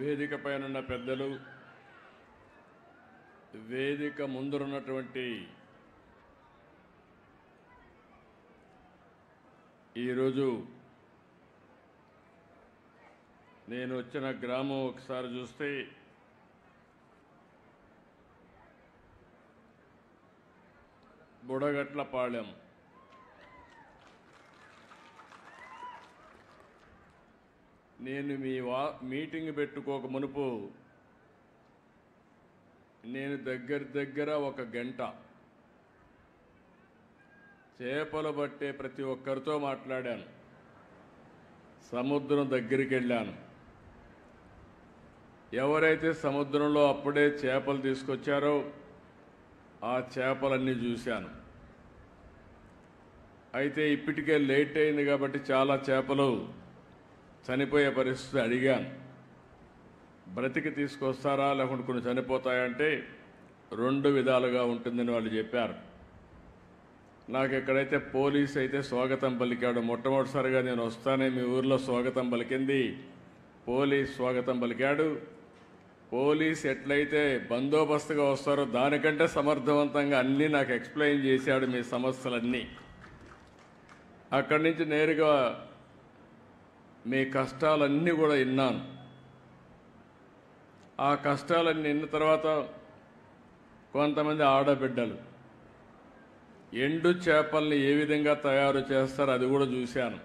వేదిక పైన ఉన్న పెద్దలు, వేదిక ముందున్నటువంటి ఈరోజు నేను వచ్చిన గ్రామం ఒకసారి చూస్తే బుడగట్లపాళెం. నేను మీ మీటింగ్ పెట్టుకోక మునుపు నేను దగ్గర ఒక గంట చేపలు పట్టే ప్రతి ఒక్కరితో మాట్లాడాను. సముద్రం దగ్గరికి వెళ్ళాను. ఎవరైతే సముద్రంలో అప్పుడే చేపలు తీసుకొచ్చారో ఆ చేపలన్నీ చూశాను. అయితే ఇప్పటికే లేట్ అయింది కాబట్టి చాలా చేపలు చనిపోయే పరిస్థితి. అడిగాను, బ్రతికి తీసుకొస్తారా లేకుంటే కొన్ని చనిపోతాయంటే 2 విధాలుగా ఉంటుందని వాళ్ళు చెప్పారు. నాకు ఎక్కడైతే పోలీస్ అయితే స్వాగతం పలికాడు. మొట్టమొదటిసారిగా నేను వస్తానే మీ ఊర్లో స్వాగతం పలికింది పోలీస్ స్వాగతం పలికాడు. పోలీస్ ఎట్లయితే బందోబస్తుగా వస్తారో దానికంటే సమర్థవంతంగా అన్నీ నాకు ఎక్స్ప్లెయిన్ చేశాడు, మీ సమస్యలన్నీ. అక్కడి నుంచి నేరుగా మీ కష్టాలన్నీ కూడా విన్నాను. ఆ కష్టాలన్నీ విన్న తర్వాత కొంతమంది ఆడబిడ్డలు ఎండు చేపల్ని ఏ విధంగా తయారు చేస్తారో అది కూడా చూశాను.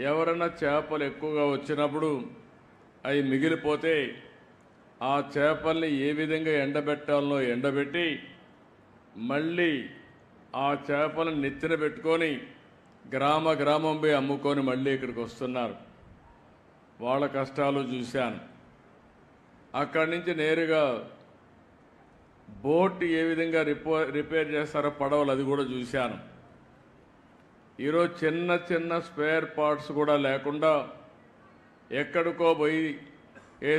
ఎవరైనా చేపలు ఎక్కువగా వచ్చినప్పుడు అవి మిగిలిపోతే ఆ చేపల్ని ఏ విధంగా ఎండబెట్టాలనో ఎండబెట్టి మళ్ళీ ఆ చేపలను నెత్తిన పెట్టుకొని గ్రామం పోయి అమ్ముకొని మళ్ళీ ఇక్కడికి వస్తున్నారు. వాళ్ళ కష్టాలు చూశాను. అక్కడి నుంచి నేరుగా బోట్ ఏ విధంగా రిపేర్ చేస్తారో పడవలు అది కూడా చూశాను. ఈరోజు చిన్న స్పేర్ పార్ట్స్ కూడా లేకుండా ఎక్కడికో పోయి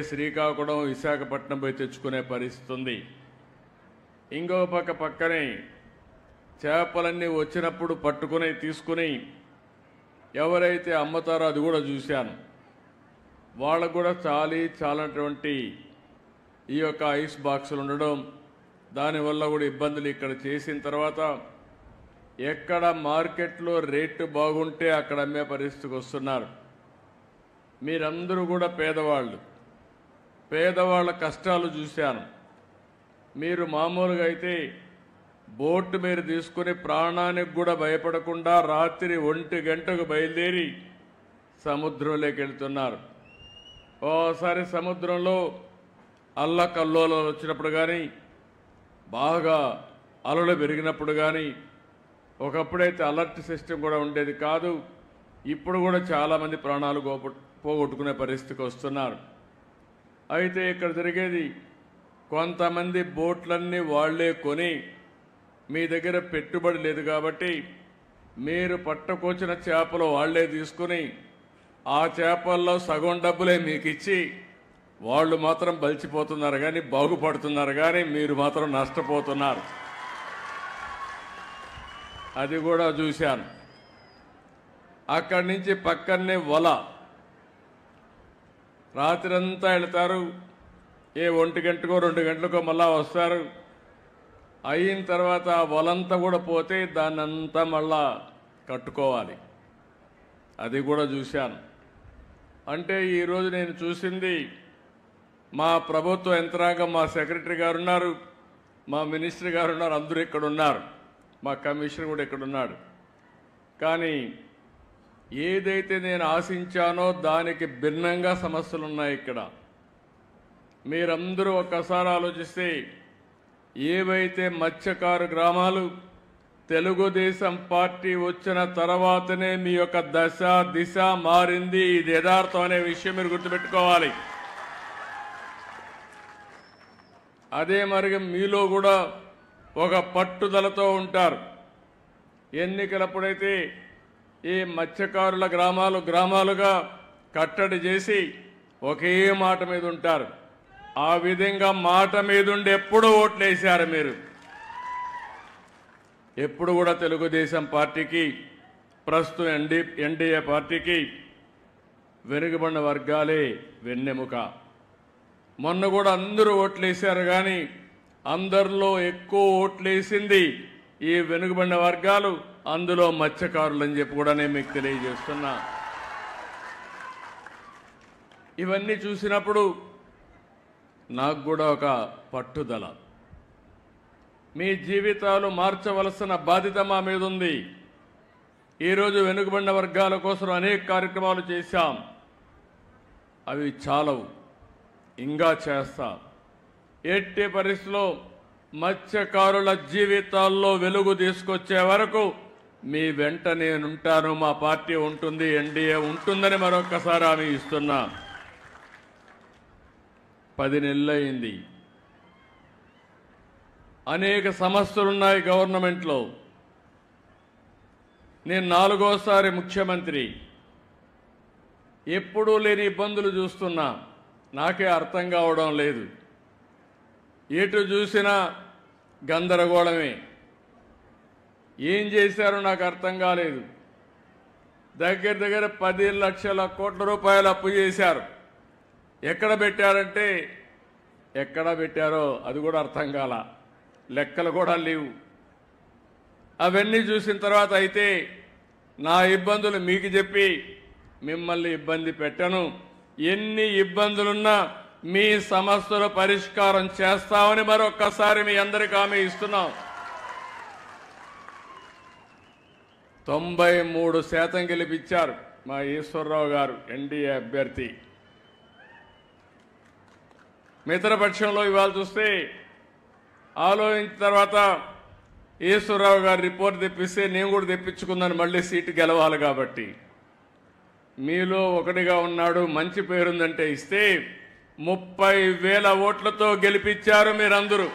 శ్రీకాకుళం విశాఖపట్నం పోయి తెచ్చుకునే పరిస్థితి ఉంది. ఇంకో పక్కనే చేపలన్నీ వచ్చినప్పుడు పట్టుకుని తీసుకుని ఎవరైతే అమ్ముతారో అది కూడా చూశాను. వాళ్ళకు కూడా చాలనటువంటి ఈ యొక్క ఐస్ బాక్సులు ఉండడం, దానివల్ల కూడా ఇబ్బందులు. ఇక్కడ చేసిన తర్వాత ఎక్కడ మార్కెట్లో రేటు బాగుంటే అక్కడ అమ్మే పరిస్థితికి వస్తున్నారు. మీరందరూ కూడా పేదవాళ్ళ కష్టాలు చూశాను. మీరు మామూలుగా అయితే బోటు మీరు తీసుకుని ప్రాణానికి కూడా భయపడకుండా రాత్రి 1 గంటకు బయలుదేరి సముద్రంలోకి వెళ్తున్నారు. ఓసారి సముద్రంలో అల్లకల్లోలాలు వచ్చినప్పుడు కానీ, బాగా అలలు పెరిగినప్పుడు కానీ, ఒకప్పుడైతే అలర్ట్ సిస్టమ్ కూడా ఉండేది కాదు. ఇప్పుడు కూడా చాలామంది ప్రాణాలు పోగొట్టుకునే పరిస్థితికి వస్తున్నారు. అయితే ఇక్కడ జరిగేది, కొంతమంది బోట్లన్నీ వాళ్లే కొని, మీ దగ్గర పెట్టుబడి లేదు కాబట్టి మీరు పట్టుకొచ్చిన చేపలు వాళ్లే తీసుకుని ఆ చేపల్లో సగం డబ్బులే మీకు ఇచ్చి వాళ్ళు మాత్రం బలిచిపోతున్నారు కానీ బాగుపడుతున్నారు కానీ మీరు మాత్రం నష్టపోతున్నారు. అది కూడా చూశాను. అక్కడి నుంచి పక్కనే వల రాత్రంతా వెళ్తారు. 1 గంటకో 2 గంటలకో మళ్ళా వస్తారు. అయిన తర్వాత వలంతా కూడా పోతే దాన్నంతా మళ్ళా కట్టుకోవాలి. అది కూడా చూశాను. అంటే ఈరోజు నేను చూసింది, మా ప్రభుత్వ యంత్రాంగం, మా సెక్రటరీ గారు ఉన్నారు, మా మినిస్టర్ గారు ఉన్నారు, అందరూ ఇక్కడ ఉన్నారు, మా కమిషనర్ కూడా ఇక్కడ ఉన్నాడు. కానీ ఏదైతే నేను ఆశించానో దానికి భిన్నంగా సమస్యలు ఉన్నాయి ఇక్కడ. మీరందరూ ఒక్కసారి ఆలోచిస్తే, ఏవైతే మత్స్యకారు గ్రామాలు తెలుగుదేశం పార్టీ వచ్చిన తర్వాతనే మీ యొక్క దిశ మారింది. ఇది యథార్థం అనే విషయం మీరు గుర్తుపెట్టుకోవాలి. అదే మరి మీలో కూడా ఒక పట్టుదలతో ఉంటారు. ఎన్నికలప్పుడైతే ఈ మత్స్యకారుల గ్రామాలుగా కట్టడి చేసి ఒకే మాట మీద ఉంటారు. ఆ విధంగా మాట మీదుండి ఎప్పుడు ఓట్లేశారు మీరు. ఎప్పుడు కూడా తెలుగుదేశం పార్టీకి, ప్రస్తుతం ఎన్డీఏ పార్టీకి వెనుకబడిన వర్గాలే వెన్నెముక. మొన్న కూడా అందరూ ఓట్లేశారు, కానీ అందరిలో ఎక్కువ ఓట్లేసింది ఈ వెనుకబడిన వర్గాలు, అందులో మత్స్యకారులని చెప్పి కూడా నేను మీకు తెలియజేస్తున్నా. ఇవన్నీ చూసినప్పుడు నాకు కూడా ఒక పట్టుదల, మీ జీవితాలు మార్చవలసిన బాధ్యత మా మీద ఉంది. ఈరోజు వెనుకబడిన వర్గాల కోసం అనేక కార్యక్రమాలు చేశాం, అవి చాలవు, ఇంకా చేస్తా. ఎట్టి పరిస్థితుల్లో మత్స్యకారుల జీవితాల్లో వెలుగు తీసుకొచ్చే వరకు మీ వెంట నేనుంటాను, మా పార్టీ ఉంటుంది, ఎన్డీఏ ఉంటుందని మరొక్కసారి హామీ ఇస్తున్నా. 10 నెలలైంది, అనేక సమస్యలున్నాయి గవర్నమెంట్లో. నేను 4వసారి ముఖ్యమంత్రి, ఎప్పుడూ లేని ఇబ్బందులు చూస్తున్నా, నాకే అర్థం కావడం లేదు. ఎటు చూసినా గందరగోళమే. ఏం చేశారో నాకు అర్థం కాలేదు. దగ్గర 10 లక్షల కోట్ల రూపాయలు అప్పు చేశారు. ఎక్కడ పెట్టారంటే ఎక్కడ పెట్టారో అది కూడా అర్థం కాల, లెక్కలు కూడా లేవు. అవన్నీ చూసిన తర్వాత అయితే నా ఇబ్బందులు మీకు చెప్పి మిమ్మల్ని ఇబ్బంది పెట్టను. ఎన్ని ఇబ్బందులున్నా మీ సమస్యల పరిష్కారం చేస్తామని మరొక్కసారి మీ అందరికీ హామీ ఇస్తున్నాం. 93% గెలిపించారు మా ఈశ్వరరావు గారు, ఎన్డీఏ అభ్యర్థి. మిత్రపక్షంలో ఇవాళ చూస్తే ఆలోచించిన తర్వాత ఈశ్వరరావు గారు రిపోర్ట్ తెప్పిస్తే నేను కూడా తెప్పించుకున్నాను, మళ్ళీ సీటు గెలవాలి కాబట్టి. మీలో ఒకటిగా ఉన్నాడు, మంచి పేరుందంటే ఇస్తే 30,000 ఓట్లతో గెలిపించారు మీరందరూ.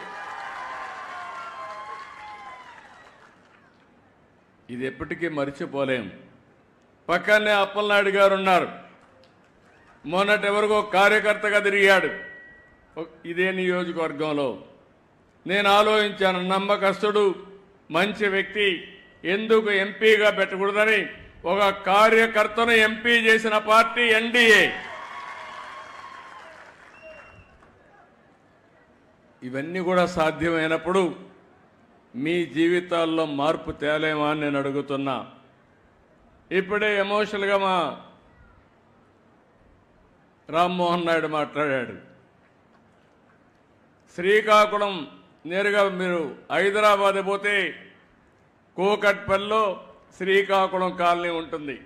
ఇది ఎప్పటికీ మర్చిపోలేం. పక్కనే అప్పలనాయుడు గారు ఉన్నారు, మొన్నటి ఎవరికో కార్యకర్తగా తిరిగాడు ఇదే నియోజకవర్గంలో. నేను ఆలోచించాను, నమ్మకస్తుడు, మంచి వ్యక్తి, ఎందుకు ఎంపీగా పెట్టకూడదని ఒక కార్యకర్తను ఎంపీ చేసిన పార్టీ ఎన్డీఏ. ఇవన్నీ కూడా సాధ్యమైనప్పుడు మీ జీవితాల్లో మార్పు తేలేమా అని నేను అడుగుతున్నా. ఇప్పుడే ఎమోషనల్గా మా రామ్మోహన్ నాయుడు మాట్లాడాడు. శ్రీకాకుళం నేరుగా మీరు హైదరాబాద్ పోతే కూకట్పల్లిలో శ్రీకాకుళం కాలనీ ఉంటుంది,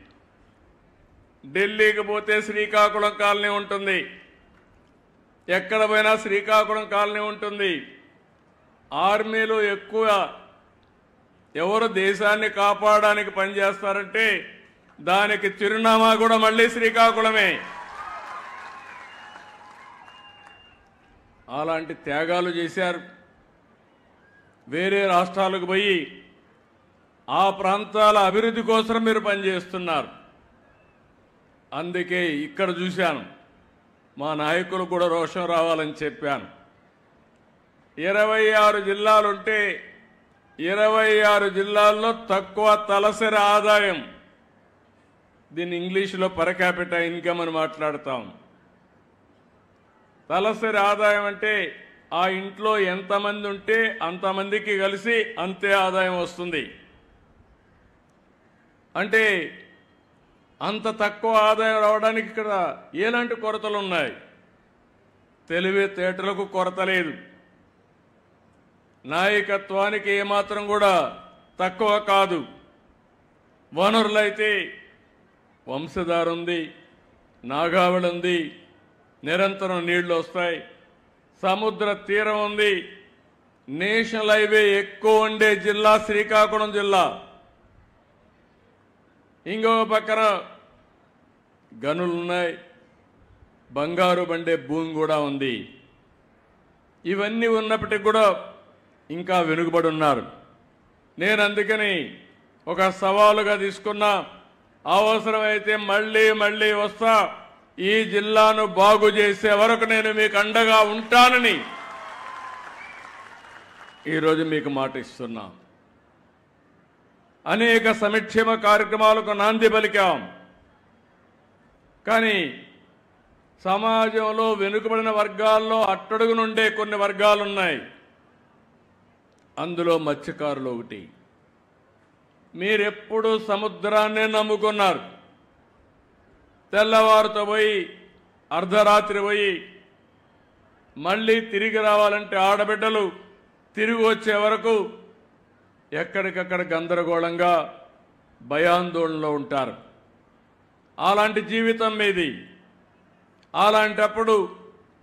ఢిల్లీకి పోతే శ్రీకాకుళం కాలనీ ఉంటుంది, ఎక్కడ పోయినా శ్రీకాకుళం కాలనీ ఉంటుంది. ఆర్మీలో ఎక్కువ ఎవరు దేశాన్ని కాపాడడానికి పనిచేస్తారంటే దానికి చిరునామా కూడా మళ్ళీ శ్రీకాకుళమే. అలాంటి త్యాగాలు చేశారు. వేరే రాష్ట్రాలకు పోయి ఆ ప్రాంతాల అభివృద్ధి కోసం మీరు పనిచేస్తున్నారు. అందుకే ఇక్కడ చూశాను, మా నాయకులు కూడా రోషం రావాలని చెప్పాను. 26 జిల్లాలుంటే 26 జిల్లాల్లో తక్కువ తలసరి ఆదాయం, దీన్ని ఇంగ్లీష్లో పర్ క్యాపిటా ఇన్కమ్ అని మాట్లాడతాం. తలసరి ఆదాయం అంటే ఆ ఇంట్లో ఎంతమంది ఉంటే అంతమందికి కలిసి అంతే ఆదాయం వస్తుంది. అంటే అంత తక్కువ ఆదాయం రావడానికి ఇక్కడ ఎలాంటి కొరతలు ఉన్నాయి? తెలివితేటలకు కొరత లేదు, నాయకత్వానికి ఏమాత్రం కూడా తక్కువ కాదు. వనరులైతే వంశధార ఉంది, నాగావళి ఉంది, నిరంతరం నీళ్లు వస్తాయి, సముద్ర తీరం ఉంది. నేషనల్ హైవే ఎక్కువ ఉండే జిల్లా శ్రీకాకుళం జిల్లా. ఇంకో పక్కన గనులున్నాయి, బంగారు బండే భూమి కూడా ఉంది. ఇవన్నీ ఉన్నప్పటికీ కూడా ఇంకా వెనుకబడి ఉన్నారు. నేను అందుకని ఒక సవాలుగా తీసుకున్నా, అవసరమైతే మళ్ళీ మళ్ళీ వస్తా, ఈ జిల్లాను బాగు చేసే వరకు నేను మీకు అండగా ఉంటానని ఈరోజు మీకు మాట ఇస్తున్నా. అనేక సంక్షేమ కార్యక్రమాలకు నాంది పలికాం, కానీ సమాజంలో వెనుకబడిన వర్గాల్లో అట్టడుగు నుండే కొన్ని వర్గాలు ఉన్నాయి. అందులో మత్స్యకారులు ఒకటి. మీరెప్పుడు సముద్రాన్నే నమ్ముకున్నారు. తెల్లవారుతో పోయి అర్ధరాత్రి పోయి మళ్ళీ తిరిగి రావాలంటే ఆడబిడ్డలు తిరిగి వచ్చే వరకు ఎక్కడికక్కడ గందరగోళంగా భయాందోళనలో ఉంటారు. అలాంటి జీవితం మీది. అలాంటప్పుడు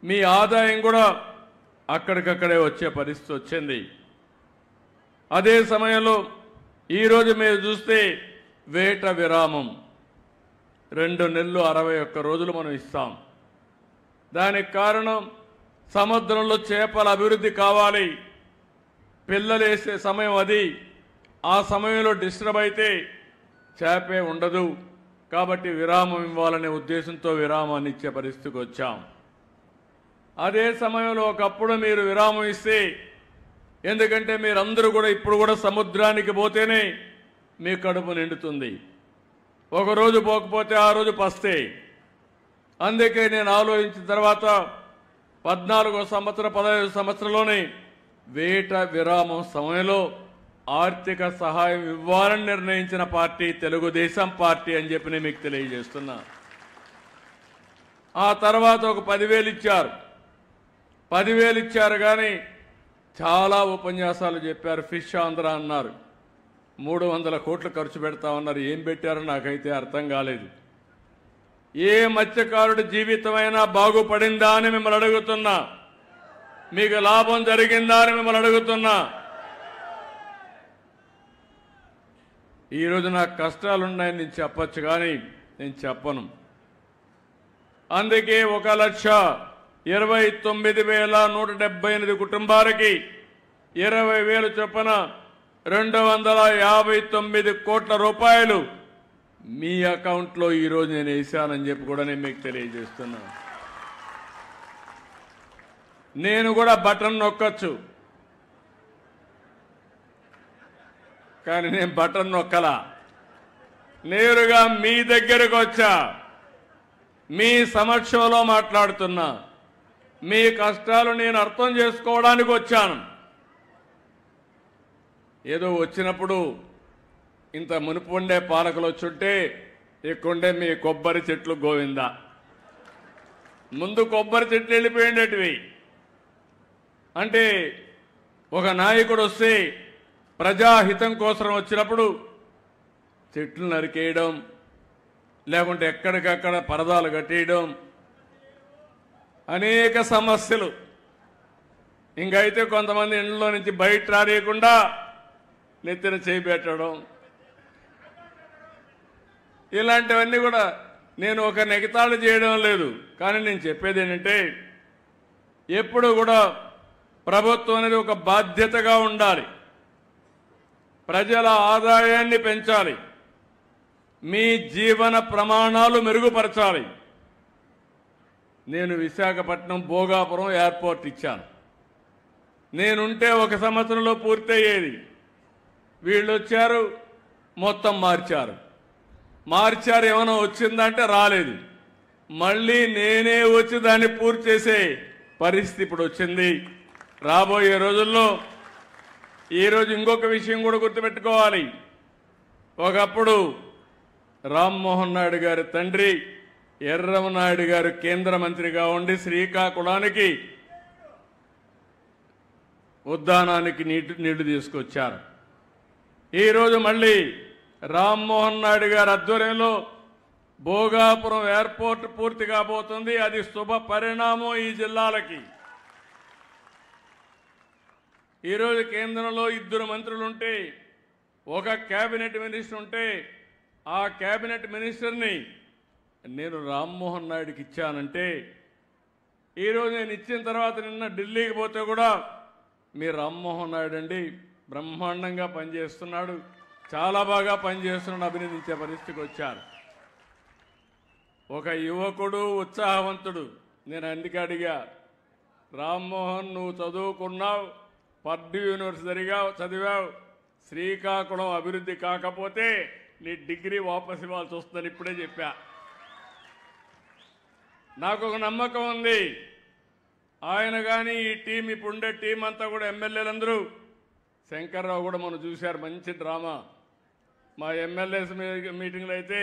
మీ ఆదాయం కూడా అక్కడికక్కడే వచ్చే పరిస్థితి వచ్చింది. అదే సమయంలో ఈరోజు మీరు చూస్తే వేట విరామం 2 నెలలు 61 రోజులు మనం ఇస్తాం. దానికి కారణం సముద్రంలో చేపల అభివృద్ధి కావాలి. పిల్లలు వేసే సమయం అది. ఆ సమయంలో డిస్టర్బ్ అయితే చేపే ఉండదు. కాబట్టి విరామం ఇవ్వాలనే ఉద్దేశంతో విరామాన్ని ఇచ్చే పరిస్థితికి వచ్చాం. అదే సమయంలో ఒకప్పుడు మీరు విరామం ఇస్తే, ఎందుకంటే మీరందరూ కూడా ఇప్పుడు కూడా సముద్రానికి పోతేనే మీ కడుపు నిండుతుంది. ఒకరోజు పోకపోతే ఆ రోజు పస్తే. అందుకే నేను ఆలోచించిన తర్వాత 14వ సంవత్సరం 15వ సంవత్సరంలోనే వేట విరామం సమయంలో ఆర్థిక సహాయం ఇవ్వాలని నిర్ణయించిన పార్టీ తెలుగుదేశం పార్టీ అని చెప్పి నేను మీకు తెలియజేస్తున్నా. ఆ తర్వాత ఒక 10,000 ఇచ్చారు. 10,000 ఇచ్చారు కానీ చాలా ఉపన్యాసాలు చెప్పారు. ఫిష్ ఆంధ్ర అన్నారు. 300 కోట్లు ఖర్చు పెడతామన్నారు. ఏం పెట్టారో నాకైతే అర్థం కాలేదు. ఏ మత్స్యకారుడి జీవితమైనా బాగుపడిందా అని మిమ్మల్ని అడుగుతున్నా. మీకు లాభం జరిగిందా అని మిమ్మల్ని అడుగుతున్నా. ఈరోజు నాకు కష్టాలున్నాయని నేను చెప్పచ్చు, కానీ నేను చెప్పను. అందుకే 1,29,178 కుటుంబాలకి 20,000 చొప్పున 259 కోట్ల రూపాయలు మీ అకౌంట్లో ఈరోజు నేను వేశానని చెప్పి కూడా నేను మీకు తెలియజేస్తున్నాను. నేను కూడా బటన్ నొక్కచ్చు, కానీ నేను బటన్ నొక్కలా. నేరుగా మీ దగ్గరకు వచ్చా, మీ సమక్షంలో మాట్లాడుతున్నా. మీ కష్టాలు నేను అర్థం చేసుకోవడానికి వచ్చాను. ఏదో వచ్చినప్పుడు ఇంత మునుపు ఉండే పాలకులు వచ్చుంటే ఇక్కడుండే మీ కొబ్బరి చెట్లు గోవిందా. ముందు కొబ్బరి చెట్లు వెళ్ళిపోయేటివి. అంటే ఒక నాయకుడు వస్తే ప్రజాహితం కోసం వచ్చినప్పుడు చెట్లు నరికేయడం, లేకుంటే ఎక్కడికక్కడ పరదాలు కట్టేయడం, అనేక సమస్యలు. ఇంకైతే కొంతమంది ఇంట్లో నుంచి బయట రానియకుండా నెత్తిన చేపెట్టడం, ఇలాంటివన్నీ కూడా నేను ఒక నెగతాళి చేయడం లేదు. కానీ నేను చెప్పేది ఏంటంటే, ఎప్పుడు కూడా ప్రభుత్వం అనేది ఒక బాధ్యతగా ఉండాలి. ప్రజల ఆదాయాన్ని పెంచాలి. మీ జీవన ప్రమాణాలు మెరుగుపరచాలి. నేను విశాఖపట్నం భోగాపురం ఎయిర్పోర్ట్ ఇచ్చాను. నేనుంటే 1 సంవత్సరంలో పూర్తయ్యేది. వీళ్ళు వచ్చారు, మొత్తం మార్చారు. ఏమైనా వచ్చిందంటే రాలేదు. మళ్ళీ నేనే వచ్చి దాన్ని పూర్తి చేసే పరిస్థితి ఇప్పుడు వచ్చింది. రాబోయే రోజుల్లో ఈరోజు ఇంకొక విషయం కూడా గుర్తుపెట్టుకోవాలి. ఒకప్పుడు రామ్మోహన్ నాయుడు గారి తండ్రి ఎర్రమనాయుడు గారు కేంద్ర మంత్రిగా ఉండి శ్రీకాకుళానికి ఉద్దానానికి నీళ్లు తీసుకొచ్చారు. ఈరోజు మళ్ళీ రామ్మోహన్ నాయుడు గారి ఆధ్వర్యంలో భోగాపురం ఎయిర్పోర్ట్ పూర్తి కాబోతుంది. అది శుభ పరిణామం ఈ జిల్లాలకి. ఈరోజు కేంద్రంలో 2 మంత్రులు ఉంటే, ఒక కేబినెట్ మినిస్టర్ ఉంటే, ఆ కేబినెట్ మినిస్టర్ని నేను రామ్మోహన్ నాయుడుకి ఇచ్చానంటే, ఈరోజు నేను ఇచ్చిన తర్వాత నిన్న ఢిల్లీకి పోతే కూడా మీ రామ్మోహన్ నాయుడు అండి బ్రహ్మాండంగా పనిచేస్తున్నాడు, చాలా బాగా పనిచేస్తున్నాడు అభినందించే పరిస్థితికి వచ్చారు. ఒక యువకుడు ఉత్సాహవంతుడు. నేను అందుకే అడిగా, రామ్మోహన్ నువ్వు చదువుకున్నావు, పర్డ్యూ యూనివర్సిటీగా చదివావు, శ్రీకాకుళం అభివృద్ధి కాకపోతే నీ డిగ్రీ వాపసు ఇవ్వాల్సి వస్తుందని ఇప్పుడే చెప్పా. నాకు ఒక నమ్మకం ఉంది. ఆయన కానీ ఈ టీం ఇప్పుడు ఉండే టీం అంతా కూడా ఎమ్మెల్యేలందరూ, శంకర్రావు కూడా మనం చూశారు, మంచి డ్రామా. మా ఎమ్మెల్యేస్ మీటింగ్లో అయితే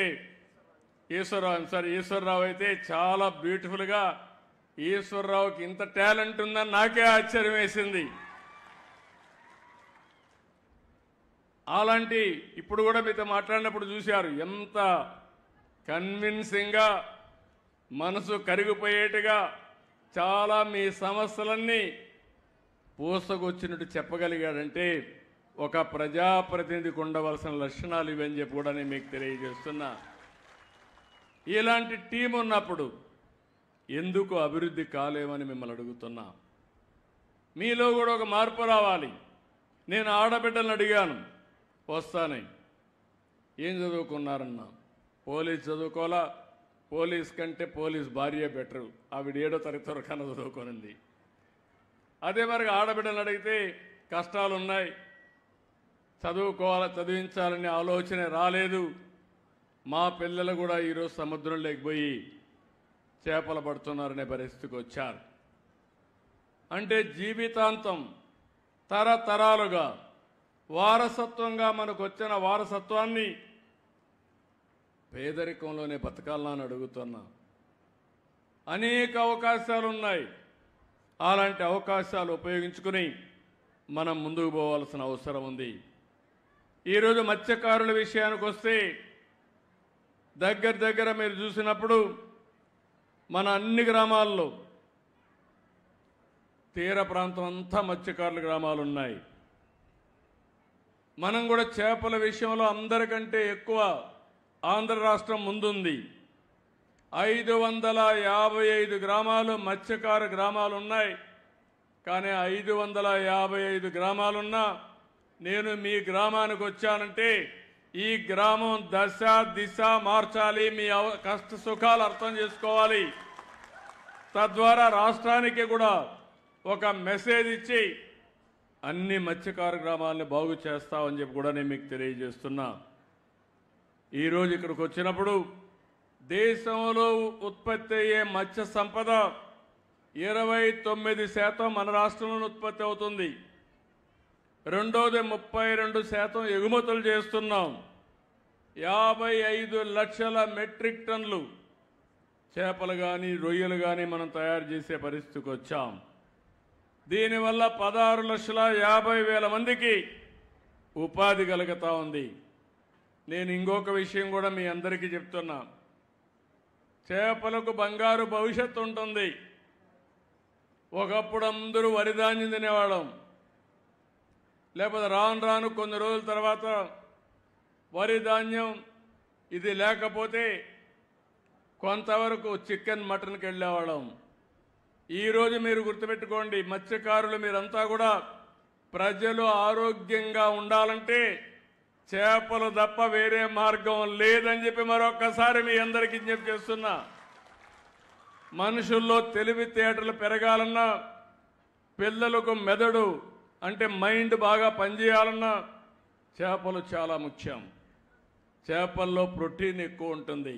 ఈశ్వరరావు అయితే చాలా బ్యూటిఫుల్గా, ఈశ్వరరావుకి ఇంత టాలెంట్ ఉందని నాకే ఆశ్చర్యం వేసింది. అలాంటి ఇప్పుడు కూడా మీతో మాట్లాడినప్పుడు చూశారు ఎంత కన్విన్సింగ్గా, మనసు కరిగిపోయేట్టుగా చాలా మీ సమస్యలన్నీ పూసకొచ్చినట్టు చెప్పగలిగాడంటే ఒక ప్రజాప్రతినిధికి ఉండవలసిన లక్షణాలు ఇవని చెప్పి కూడా నేను మీకు తెలియజేస్తున్నా. ఇలాంటి టీం ఉన్నప్పుడు ఎందుకు అభివృద్ధి కాలేమని మిమ్మల్ని అడుగుతున్నా. మీలో కూడా ఒక మార్పు రావాలి. నేను ఆడబిడ్డలను అడిగాను, వస్తానని. ఏం చదువుకున్నారన్నా? పోలీస్ చదువుకోవాలా, పోలీస్ కంటే పోలీస్ భార్య బెటరు. ఆవిడ 7వ తరగతి వరకు చదువుకోనింది. అదే మరి ఆడబిడ్డలను అడిగితే కష్టాలు ఉన్నాయి, చదివించాలనే ఆలోచన రాలేదు. మా పిల్లలు కూడా ఈరోజు సముద్రంలోకి పోయి చేపలు పడుతున్నారనే పరిస్థితికి వచ్చారు. అంటే జీవితాంతం తరతరాలుగా వారసత్వంగా మనకు వచ్చిన వారసత్వాన్ని పేదరికంలోనే బతకాలని అడుగుతున్నా. అనేక అవకాశాలు ఉన్నాయి. అలాంటి అవకాశాలు ఉపయోగించుకుని మనం ముందుకు పోవాల్సిన అవసరం ఉంది. ఈరోజు మత్స్యకారుల విషయానికి వస్తే దగ్గర మీరు చూసినప్పుడు మన అన్ని గ్రామాల్లో తీర ప్రాంతం అంతా మత్స్యకారుల గ్రామాలు ఉన్నాయి. మనం కూడా చేపల విషయంలో అందరికంటే ఎక్కువ ఆంధ్ర రాష్ట్రం ముందుంది. 555 గ్రామాలు మత్స్యకార గ్రామాలు ఉన్నాయి. కానీ 555 గ్రామాలున్నా నేను మీ గ్రామానికి వచ్చానంటే ఈ గ్రామం దశ దిశ మార్చాలి. మీ కష్ట సుఖాలు అర్థం చేసుకోవాలి. తద్వారా రాష్ట్రానికి కూడా ఒక మెసేజ్ ఇచ్చి అన్ని మత్స్యకార గ్రామాలని బాగు చేస్తామని చెప్పి కూడా నేను మీకు తెలియజేస్తున్నా. ఈరోజు ఇక్కడికి వచ్చినప్పుడు దేశంలో ఉత్పత్తి అయ్యే మత్స్య సంపద 29% మన రాష్ట్రంలో ఉత్పత్తి అవుతుంది. రెండోది 32% ఎగుమతులు చేస్తున్నాం. 55 లక్షల మెట్రిక్ టన్నులు చేపలు కానీ రొయ్యలు కానీ మనం తయారు చేసే పరిస్థితికి వచ్చాం. దీనివల్ల 16,50,000 మందికి ఉపాధి కలుగుతూ ఉంది. నేను ఇంకొక విషయం కూడా మీ అందరికీ చెప్తున్నా. చేపలకు బంగారు భవిష్యత్తు ఉంటుంది. ఒకప్పుడు అందరూ వరిధాన్యం తినేవాళ్ళం. లేకపోతే రాను రాను కొన్ని రోజుల తర్వాత వరి ధాన్యం ఇది లేకపోతే కొంతవరకు చికెన్ మటన్కి వెళ్ళేవాళ్ళం. ఈరోజు మీరు గుర్తుపెట్టుకోండి, మత్స్యకారులు మీరంతా కూడా ప్రజలు ఆరోగ్యంగా ఉండాలంటే చేపలు తప్ప వేరే మార్గం లేదని చెప్పి మరొక్కసారి మీ అందరికీ విజ్ఞప్తి చేస్తున్నా. మనుషుల్లో తెలివితేటలు పెరగాలన్నా, పిల్లలకు మెదడు అంటే మైండ్ బాగా పనిచేయాలన్నా చేపలు చాలా ముఖ్యం. చేపల్లో ప్రోటీన్ ఎక్కువ ఉంటుంది.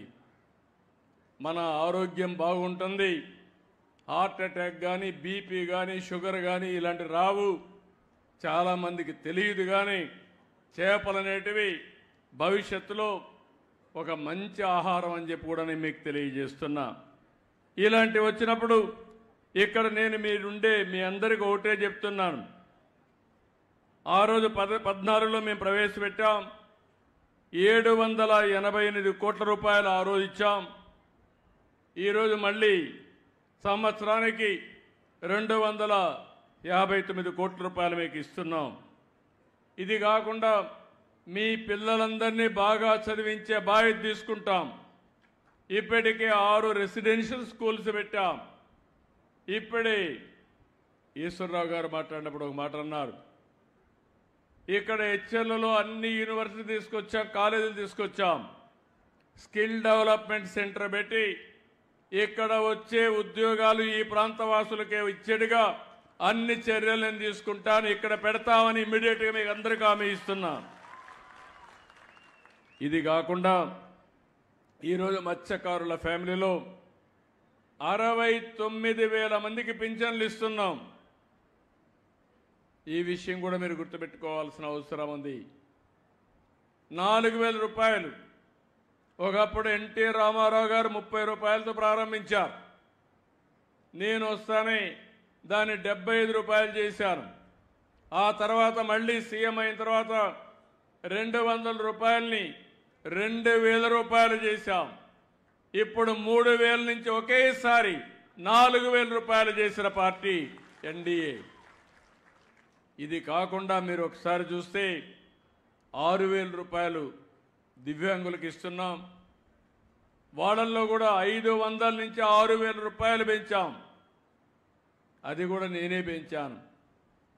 మన ఆరోగ్యం బాగుంటుంది. హార్ట్ అటాక్ కానీ బీపీ కానీ షుగర్ కానీ ఇలాంటి రావు. చాలామందికి తెలియదు. కానీ చేపలు అనేటివి భవిష్యత్తులో ఒక మంచి ఆహారం అని చెప్పి కూడా నేను మీకు తెలియజేస్తున్నా. ఇలాంటివి వచ్చినప్పుడు ఇక్కడ నేను మీరుండే మీ అందరికీ ఒకటే చెప్తున్నాను. ఆ రోజు 14లో మేము ప్రవేశపెట్టాం. 788 కోట్ల రూపాయలు ఆ రోజు ఇచ్చాం. ఈరోజు మళ్ళీ సంవత్సరానికి 259 కోట్ల రూపాయలు మీకు ఇస్తున్నాం. ఇది కాకుండా మీ పిల్లలందరినీ బాగా చదివించే బాధ్యత తీసుకుంటాం. ఇప్పటికే 6 రెసిడెన్షియల్ స్కూల్స్ పెట్టాం. ఇప్పుడే ఈశ్వరరావు గారు మాట్లాడినప్పుడు ఒక మాట అన్నారు. ఇక్కడ హెచ్ఎల్లలో అన్ని యూనివర్సిటీ తీసుకొచ్చాం, కాలేజీలు తీసుకొచ్చాం. స్కిల్ డెవలప్మెంట్ సెంటర్ పెట్టి ఇక్కడ వచ్చే ఉద్యోగాలు ఈ ప్రాంత వాసులకే ఇచ్చేట్టుగా అన్ని చర్యలు నేను తీసుకుంటాను. ఇక్కడ పెడతామని ఇమ్మీడియట్గా మీకు అందరికీ హామీ ఇస్తున్నా. ఇది కాకుండా ఈరోజు మత్స్యకారుల ఫ్యామిలీలో 69,000 మందికి పింఛన్లు ఇస్తున్నాం. ఈ విషయం కూడా మీరు గుర్తుపెట్టుకోవాల్సిన అవసరం ఉంది. 4,000 రూపాయలు ఒకప్పుడు ఎన్టీ రామారావు గారు 30 రూపాయలతో ప్రారంభించారు. నేను వస్తానే దాన్ని 75 రూపాయలు చేశాను. ఆ తర్వాత మళ్ళీ సీఎం అయిన తర్వాత 200 రూపాయలని 2,000 రూపాయలు చేశాం. ఇప్పుడు 3,000 నుంచి ఒకేసారి 4,000 రూపాయలు చేసిన పార్టీ ఎన్డీఏ. ఇది కాకుండా మీరు ఒకసారి చూస్తే 6,000 రూపాయలు దివ్యాంగులకు ఇస్తున్నాం. వాళ్ళల్లో కూడా 500 నుంచి 6,000 రూపాయలు పెంచాం. అది కూడా నేనే పెంచాను.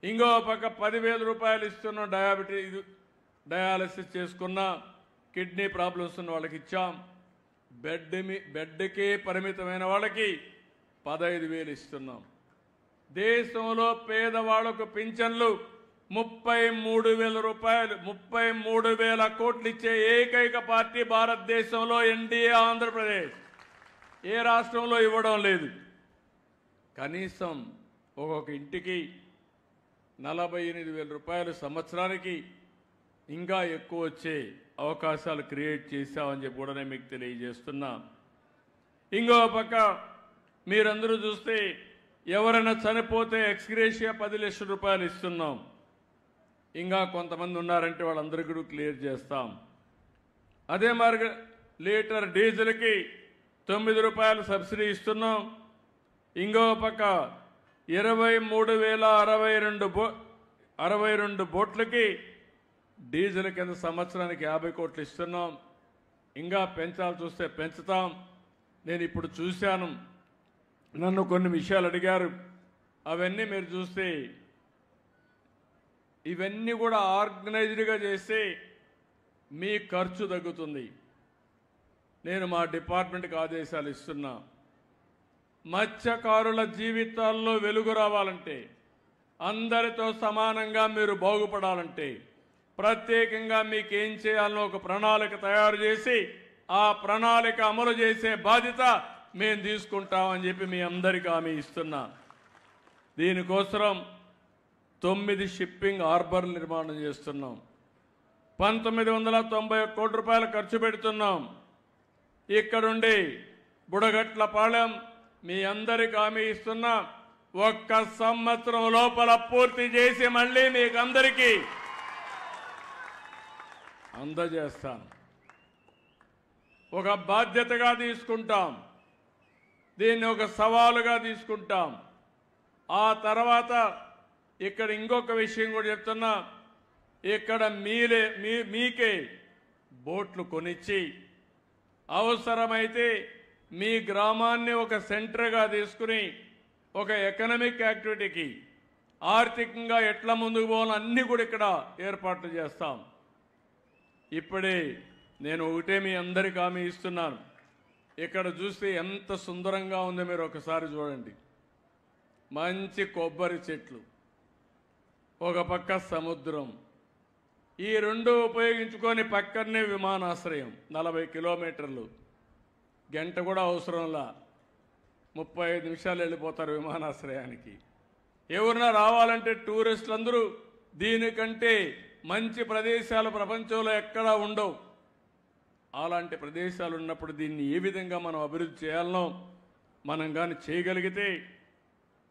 ఇంకో పక్క 10,000 రూపాయలు ఇస్తున్నాం. డయాలసిస్ చేసుకున్న కిడ్నీ ప్రాబ్లమ్స్ ఉన్న వాళ్ళకి ఇచ్చాం. బెడ్కే పరిమితమైన వాళ్ళకి 15,000 ఇస్తున్నాం. దేశంలో పేదవాళ్లకు పింఛన్లు 33,000 రూపాయలు, 33,000 కోట్లు ఇచ్చే ఏకైక పార్టీ భారతదేశంలో ఎన్డీఏ ఆంధ్రప్రదేశ్. ఏ రాష్ట్రంలో ఇవ్వడం లేదు. కనీసం ఒక్కొక్క ఇంటికి 48,000 రూపాయలు సంవత్సరానికి ఇంకా ఎక్కువ వచ్చే అవకాశాలు క్రియేట్ చేశామని చెప్పి కూడా నేను మీకు తెలియజేస్తున్నా. ఇంకో పక్క మీరందరూ చూస్తే ఎవరైనా చనిపోతే ఎక్స్గ్రేషియా 10 లక్షల రూపాయలు ఇస్తున్నాం. ఇంకా కొంతమంది ఉన్నారంటే వాళ్ళందరికీ కూడా క్లియర్ చేస్తాం. అదే మరి లీటర్ డీజిల్కి 9 రూపాయలు సబ్సిడీ ఇస్తున్నాం. ఇంకో పక్క 23,062 బోట్లకి డీజిల్ కింద సంవత్సరానికి 50 కోట్లు ఇస్తున్నాం. ఇంకా పెంచాలి చూస్తే పెంచుతాం. నేను ఇప్పుడు చూశాను, నన్ను కొన్ని విషయాలు అడిగారు. అవన్నీ మీరు చూస్తే ఇవన్నీ కూడా ఆర్గనైజ్డ్గా చేస్తే మీ ఖర్చు తగ్గుతుంది. నేను మా డిపార్ట్మెంట్కి ఆదేశాలు ఇస్తున్నా. మత్స్యకారుల జీవితాల్లో వెలుగు రావాలంటే, అందరితో సమానంగా మీరు బాగుపడాలంటే ప్రత్యేకంగా మీకేం చేయాలనో ఒక ప్రణాళిక తయారు చేసి ఆ ప్రణాళిక అమలు చేసే బాధ్యత మేము తీసుకుంటామని చెప్పి మీ అందరికీ హామీ ఇస్తున్నా. దీనికోసం 9 షిప్పింగ్ హార్బర్లు నిర్మాణం చేస్తున్నాం. 1,991 కోట్ల రూపాయలు ఖర్చు పెడుతున్నాం. ఇక్కడుండి బుడగట్లపాలెం మీ అందరికీ హామీ ఇస్తున్నా. 1 సంవత్సరం లోపల పూర్తి చేసి మళ్ళీ మీకు అందరికీ అందజేస్తాను. ఒక బాధ్యతగా తీసుకుంటాం. దీన్ని ఒక సవాలుగా తీసుకుంటాం. ఆ తర్వాత ఇక్కడ ఇంకొక విషయం కూడా చెప్తున్నా. ఇక్కడ మీకే బోట్లు కొనిచ్చి అవసరమైతే మీ గ్రామాన్ని ఒక సెంటర్గా తీసుకుని ఒక ఎకనామిక్ యాక్టివిటీకి ఆర్థికంగా ఎట్లా ముందుకు పోవాలో అన్నీ కూడా ఇక్కడ ఏర్పాట్లు చేస్తాం. ఇప్పుడే నేను ఒకటే మీ అందరికీ హామీ ఇస్తున్నాను. ఇక్కడ చూస్తే ఎంత సుందరంగా ఉందో మీరు ఒకసారి చూడండి. మంచి కొబ్బరి చెట్లు, ఒక పక్క సముద్రం, ఈ రెండు ఉపయోగించుకొని పక్కనే విమానాశ్రయం 40 కిలోమీటర్లు. గంట కూడా అవసరంలా 35 నిమిషాలు వెళ్ళిపోతారు విమానాశ్రయానికి. ఎవరైనా రావాలంటే టూరిస్టులు అందరూ దీనికంటే మంచి ప్రదేశాలు ప్రపంచంలో ఎక్కడా ఉండవు. అలాంటి ప్రదేశాలు ఉన్నప్పుడు దీన్ని ఏ విధంగా మనం అభివృద్ధి చేయాలనో మనం కానీ చేయగలిగితే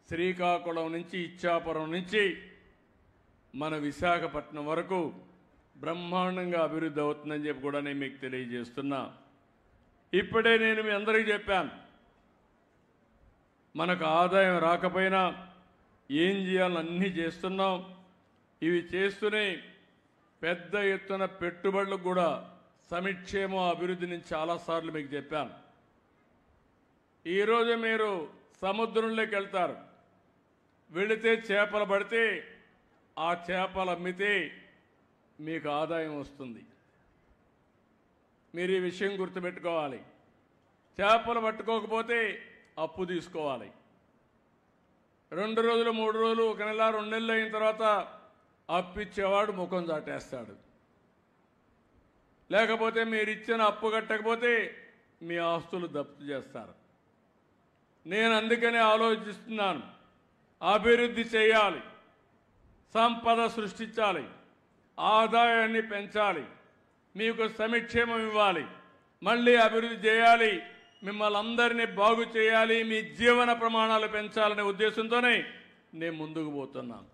శ్రీకాకుళం నుంచి ఇచ్చాపురం నుంచి మన విశాఖపట్నం వరకు బ్రహ్మాండంగా అభివృద్ధి అవుతుందని చెప్పి కూడా నేను మీకు తెలియజేస్తున్నా. ఇప్పుడే నేను మీ అందరికీ చెప్పాను, మనకు ఆదాయం రాకపోయినా ఏం చేయాలని అన్నీ చేస్తున్నాం. ఇవి చేస్తూనే పెద్ద ఎత్తున పెట్టుబడులకు కూడా సమిక్షేమ అభివృద్ధి నుంచి చాలాసార్లు మీకు చెప్పాను. ఈరోజు మీరు సముద్రంలోకి వెళ్తారు, వెళితే చేపలు పడితే ఆ చేపలు అమ్మితే మీకు ఆదాయం వస్తుంది. మీరు ఈ విషయం గుర్తుపెట్టుకోవాలి. చేపలు పట్టుకోకపోతే అప్పు తీసుకోవాలి. 2 రోజులు 3 రోజులు 1 నెల 2 నెలలు అయిన తర్వాత అప్పిచ్చేవాడు ముఖం చాటేస్తాడు. లేకపోతే మీరు ఇచ్చిన అప్పు కట్టకపోతే మీ ఆస్తులు జప్తు చేస్తారు. నేను అందుకనే ఆలోచిస్తున్నాను. అభివృద్ధి చేయాలి, సంపద సృష్టించాలి, ఆదాయాన్ని పెంచాలి, మీకు సంక్షేమం ఇవ్వాలి, మళ్ళీ అభివృద్ధి చేయాలి, మిమ్మల్ని అందరినీ బాగు చేయాలి, మీ జీవన ప్రమాణాలు పెంచాలనే ఉద్దేశంతోనే నేను ముందుకు పోతున్నాను.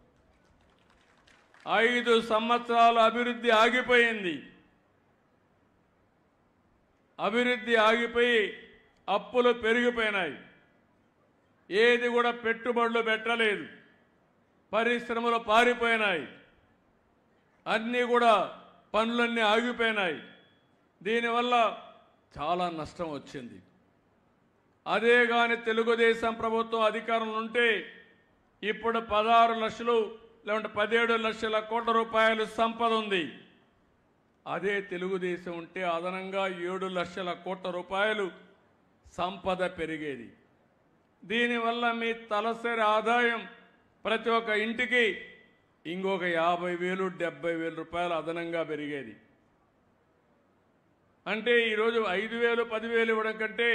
5 సంవత్సరాలు అభివృద్ధి ఆగిపోయింది. అభివృద్ధి ఆగిపోయి అప్పులు పెరిగిపోయినాయి. ఏది కూడా పెట్టుబడులు పెట్టలేదు. పరిశ్రమలు పారిపోయినాయి. అన్నీ కూడా పనులన్నీ ఆగిపోయినాయి. దీనివల్ల చాలా నష్టం వచ్చింది. అదే కానీ తెలుగుదేశం ప్రభుత్వం అధికారంలో ఉంటే ఇప్పుడు 16 లక్షలు లేదంటే 17 లక్షల కోట్ల రూపాయలు సంపద ఉంది. అదే తెలుగుదేశం ఉంటే అదనంగా 7 లక్షల కోట్ల రూపాయలు సంపద పెరిగేది. దీనివల్ల మీ తలసరి ఆదాయం ప్రతి ఒక్క ఇంటికి ఇంకొక 50,000 70,000 రూపాయలు అదనంగా పెరిగేది. అంటే ఈరోజు 5,000 10,000 ఇవ్వడం కంటే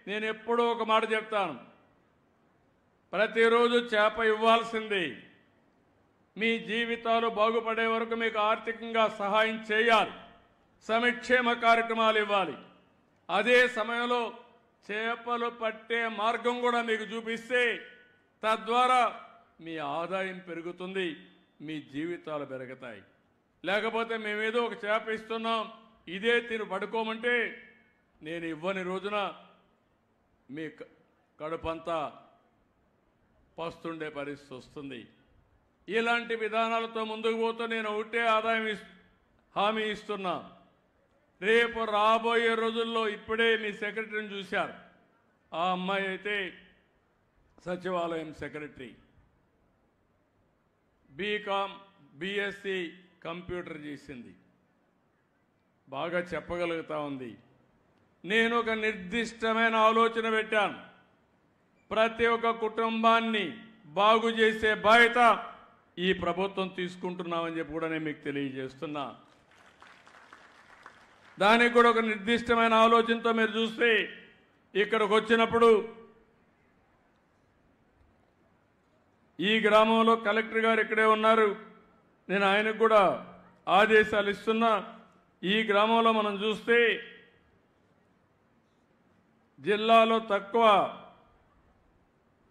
నేను ఎప్పుడూ ఒక మాట చెప్తాను, ప్రతిరోజు చేప ఇవ్వాల్సింది. మీ జీవితాలు బాగుపడే వరకు మీకు ఆర్థికంగా సహాయం చేయాలి, సంక్షేమ కార్యక్రమాలు ఇవ్వాలి. అదే సమయంలో చేపలు పట్టే మార్గం కూడా మీకు చూపిస్తే తద్వారా మీ ఆదాయం పెరుగుతుంది, మీ జీవితాలు పెరుగుతాయి. లేకపోతే మేమేదో ఒక చేప ఇస్తున్నాం, ఇదే తిని పడుకోమంటే నేను ఇవ్వని రోజున మీ కడుపంతా పస్తుండే పరిస్థితి వస్తుంది. ఇలాంటి విధానాలతో ముందుకు పోతూ నేను ఒకటే హామీ ఇస్తున్నా. రేపు రాబోయే రోజుల్లో ఇప్పుడే మీ సెక్రటరీని చూశారు. ఆ అమ్మాయి అయితే సచివాలయం సెక్రటరీ, బీకామ్ బీఎస్సీ కంప్యూటర్ చేసింది, బాగా చెప్పగలుగుతా ఉంది. నేను ఒక నిర్దిష్టమైన ఆలోచన పెట్టాను. ప్రతి ఒక్క కుటుంబాన్ని బాగు చేసే బాధ్యత ఈ ప్రభుత్వం తీసుకుంటున్నామని చెప్పి కూడా నేను మీకు తెలియజేస్తున్నా. దానికి కూడా ఒక నిర్దిష్టమైన ఆలోచనతో మీరు చూస్తే ఇక్కడికి వచ్చినప్పుడు ఈ గ్రామంలో కలెక్టర్ గారు ఇక్కడే ఉన్నారు, నేను ఆయనకు కూడా ఆదేశాలు ఇస్తున్నా. ఈ గ్రామంలో మనం చూస్తే జిల్లాలో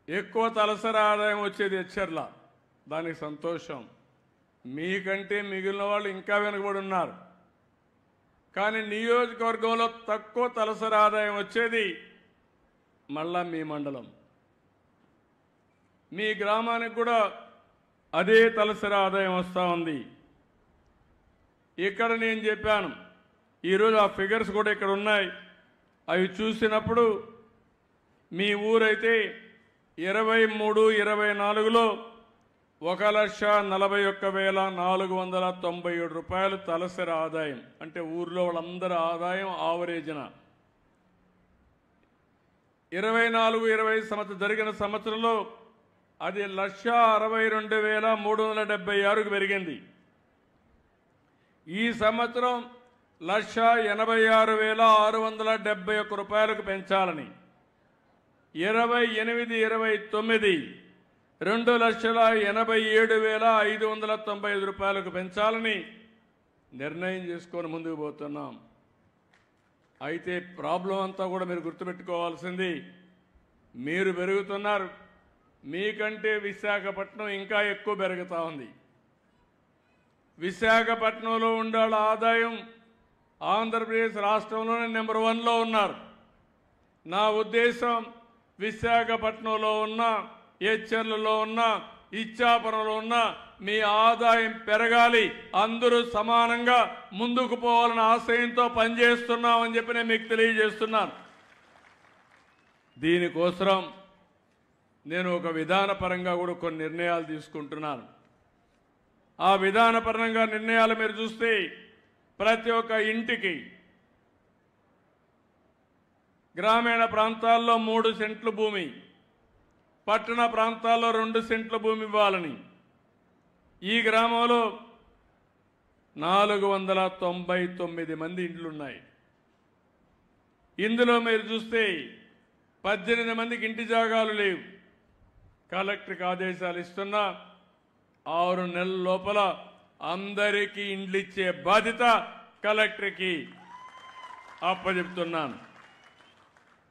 ఎక్కువ తలసరి ఆదాయం వచ్చేది హెచ్చర్ల. దానికి సంతోషం. మీకంటే మిగిలిన వాళ్ళు ఇంకా వెనుకబడి ఉన్నారు. కానీ నియోజకవర్గంలో తక్కువ తలసరి ఆదాయం వచ్చేది మళ్ళా మీ మండలం. మీ గ్రామానికి కూడా అదే తలసరి ఆదాయం వస్తూ ఉంది. ఇక్కడ నేను చెప్పాను, ఈరోజు ఆ ఫిగర్స్ కూడా ఇక్కడ ఉన్నాయి. అవి చూసినప్పుడు మీ ఊరైతే 23-24లో 1,41,497 రూపాయలు తలసరి ఆదాయం. అంటే ఊర్లో వాళ్ళందరి ఆదాయం ఆవరేజ్న 24-25 సంవత్సరం జరిగిన సంవత్సరంలో అది 1,62,376కు పెరిగింది. ఈ సంవత్సరం 1,86,671 రూపాయలకు పెంచాలని, 28-29 2,87,595 రూపాయలకు పెంచాలని నిర్ణయం చేసుకొని ముందుకు పోతున్నాం. అయితే ప్రాబ్లం అంతా కూడా మీరు గుర్తుపెట్టుకోవాల్సింది, మీరు పెరుగుతున్నారు, మీకంటే విశాఖపట్నం ఇంకా ఎక్కువ పెరుగుతూ ఉంది. విశాఖపట్నంలో ఉండే ఆదాయం ఆంధ్రప్రదేశ్ రాష్ట్రంలోనే నెంబర్ 1లో ఉన్నారు. నా ఉద్దేశం విశాఖపట్నంలో ఉన్న, హెచ్చర్లలో ఉన్న, ఇచ్చాపురంలో ఉన్న మీ ఆదాయం పెరగాలి, అందరూ సమానంగా ముందుకు పోవాలన్న ఆశయంతో పనిచేస్తున్నామని చెప్పి నేను మీకు తెలియజేస్తున్నాను. దీనికోసం నేను ఒక విధానపరంగా కూడా కొన్ని నిర్ణయాలు తీసుకుంటున్నాను. ఆ విధానపరంగా నిర్ణయాలు మీరు చూస్తే ప్రతి ఒక్క ఇంటికి గ్రామీణ ప్రాంతాల్లో 3 సెంట్ల భూమి, పట్టణ ప్రాంతాల్లో 2 సెంట్ల భూమి ఇవ్వాలని, ఈ గ్రామంలో 499 మంది ఇండ్లున్నాయి. ఇందులో మీరు చూస్తే 18 మందికి ఇంటి జాగాలు లేవు. కలెక్టర్కి ఆదేశాలు ఇస్తున్నా 6 నెలల లోపల అందరికీ ఇండ్లు ఇచ్చే బాధ్యత కలెక్టర్కి అప్పచెప్తున్నాను.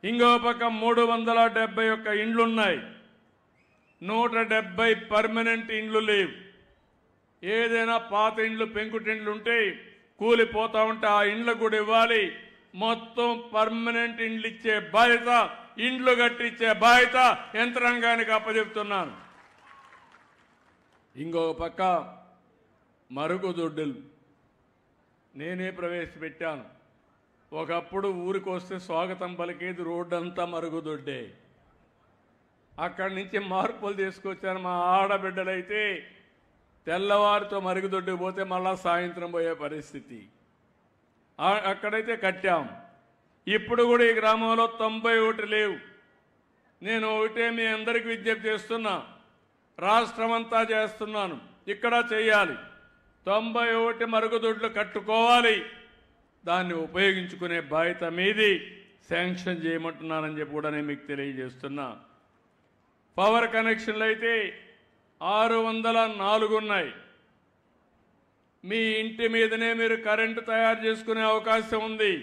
ఇంకో పక్క 371 ఇండ్లున్నాయి. 170 పర్మనెంట్ ఇండ్లు లేవు. ఏదైనా పాత ఇండ్లు పెంకుటిండ్లు ఉంటే కూలిపోతా ఉంటే ఆ ఇండ్లు కూడా ఇవ్వాలి. మొత్తం పర్మనెంట్ ఇండ్లు ఇచ్చే బాధ్యత, ఇండ్లు కట్టించే బాధ్యత యంత్రాంగానికి అప్పచెప్తున్నాను. ఇంకొక పక్క మరుగుదొడ్డులు నేనే ప్రవేశపెట్టాను. ఒకప్పుడు ఊరికి వస్తే స్వాగతం పలికేది రోడ్డంతా మరుగుదొడ్డే. అక్కడి నుంచి మార్పులు తీసుకొచ్చాను. మా ఆడబిడ్డలైతే తెల్లవారితో మరుగుదొడ్డుకు పోతే మళ్ళా సాయంత్రం పోయే పరిస్థితి. అక్కడైతే కట్టాం. ఇప్పుడు కూడా ఈ గ్రామంలో 91 లేవు. నేను ఒకటే మీ అందరికీ విజ్ఞప్తి చేస్తున్నా, రాష్ట్రమంతా చేస్తున్నాను, ఇక్కడ చేయాలి. 91 మరుగుదొడ్లు కట్టుకోవాలి. దాన్ని ఉపయోగించుకునే బాధ్యత మీది. శాంక్షన్ చేయమంటున్నానని చెప్పి కూడా నేను మీకు తెలియజేస్తున్నా. పవర్ కనెక్షన్లు అయితే 604 ఉన్నాయి. మీ ఇంటి మీదనే మీరు కరెంటు తయారు చేసుకునే అవకాశం ఉంది.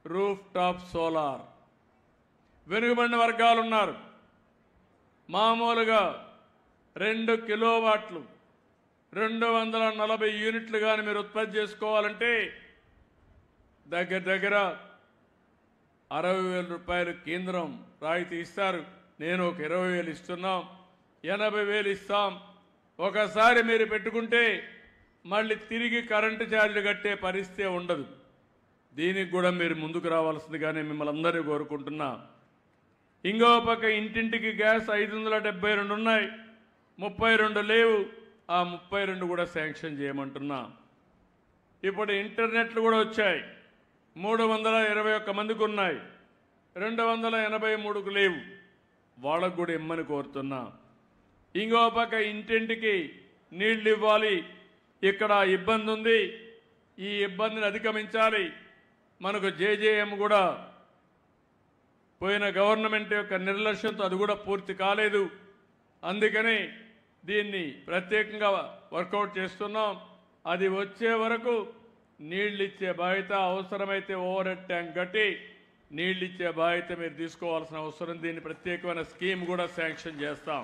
Roof top solar. వెనుకబడిన వర్గాలు ఉన్నారు. మామూలుగా 2 కిలోవాట్లు 240 యూనిట్లు కానీ మీరు ఉత్పత్తి చేసుకోవాలంటే దగ్గర 60,000 రూపాయలు కేంద్రం రాయితీ ఇస్తారు. నేను ఒక 20,000 ఇస్తున్నాం. 80,000 ఇస్తాం. ఒకసారి మీరు పెట్టుకుంటే మళ్ళీ తిరిగి కరెంటు ఛార్జీలు కట్టే పరిస్థితి ఉండదు. దీనికి కూడా మీరు ముందుకు రావాల్సిందిగానే మిమ్మల్ని అందరినీ కోరుకుంటున్నా. ఇంకో పక్క ఇంటింటికి గ్యాస్ 572 ఉన్నాయి. 32 లేవు. ఆ 32 కూడా శాంక్షన్ చేయమంటున్నా. ఇప్పుడు ఇంటర్నెట్లు కూడా వచ్చాయి. 321 మందికి ఉన్నాయి. 283కు లేవు. వాళ్ళకు కూడా ఇమ్మని కోరుతున్నా. ఇంకో పక్క ఇంటింటికి నీళ్లు ఇవ్వాలి. ఇక్కడ ఇబ్బంది ఉంది. ఈ ఇబ్బందిని అధిగమించాలి. మనకు జేజేఎం కూడా పోయిన గవర్నమెంట్ యొక్క నిర్లక్ష్యంతో అది కూడా పూర్తి కాలేదు. అందుకని దీన్ని ప్రత్యేకంగా వర్కౌట్ చేస్తున్నాం. అది వచ్చే వరకు నీళ్ళు ఇచ్చే బాధ్యత, అవసరమైతే ఓవర్ హెడ్ ట్యాంక్ కట్టి నీళ్ళు ఇచ్చే బాధ్యత మీరు తీసుకోవాల్సిన అవసరం. దీన్ని ప్రత్యేకమైన స్కీమ్ కూడా శాంక్షన్ చేస్తాం.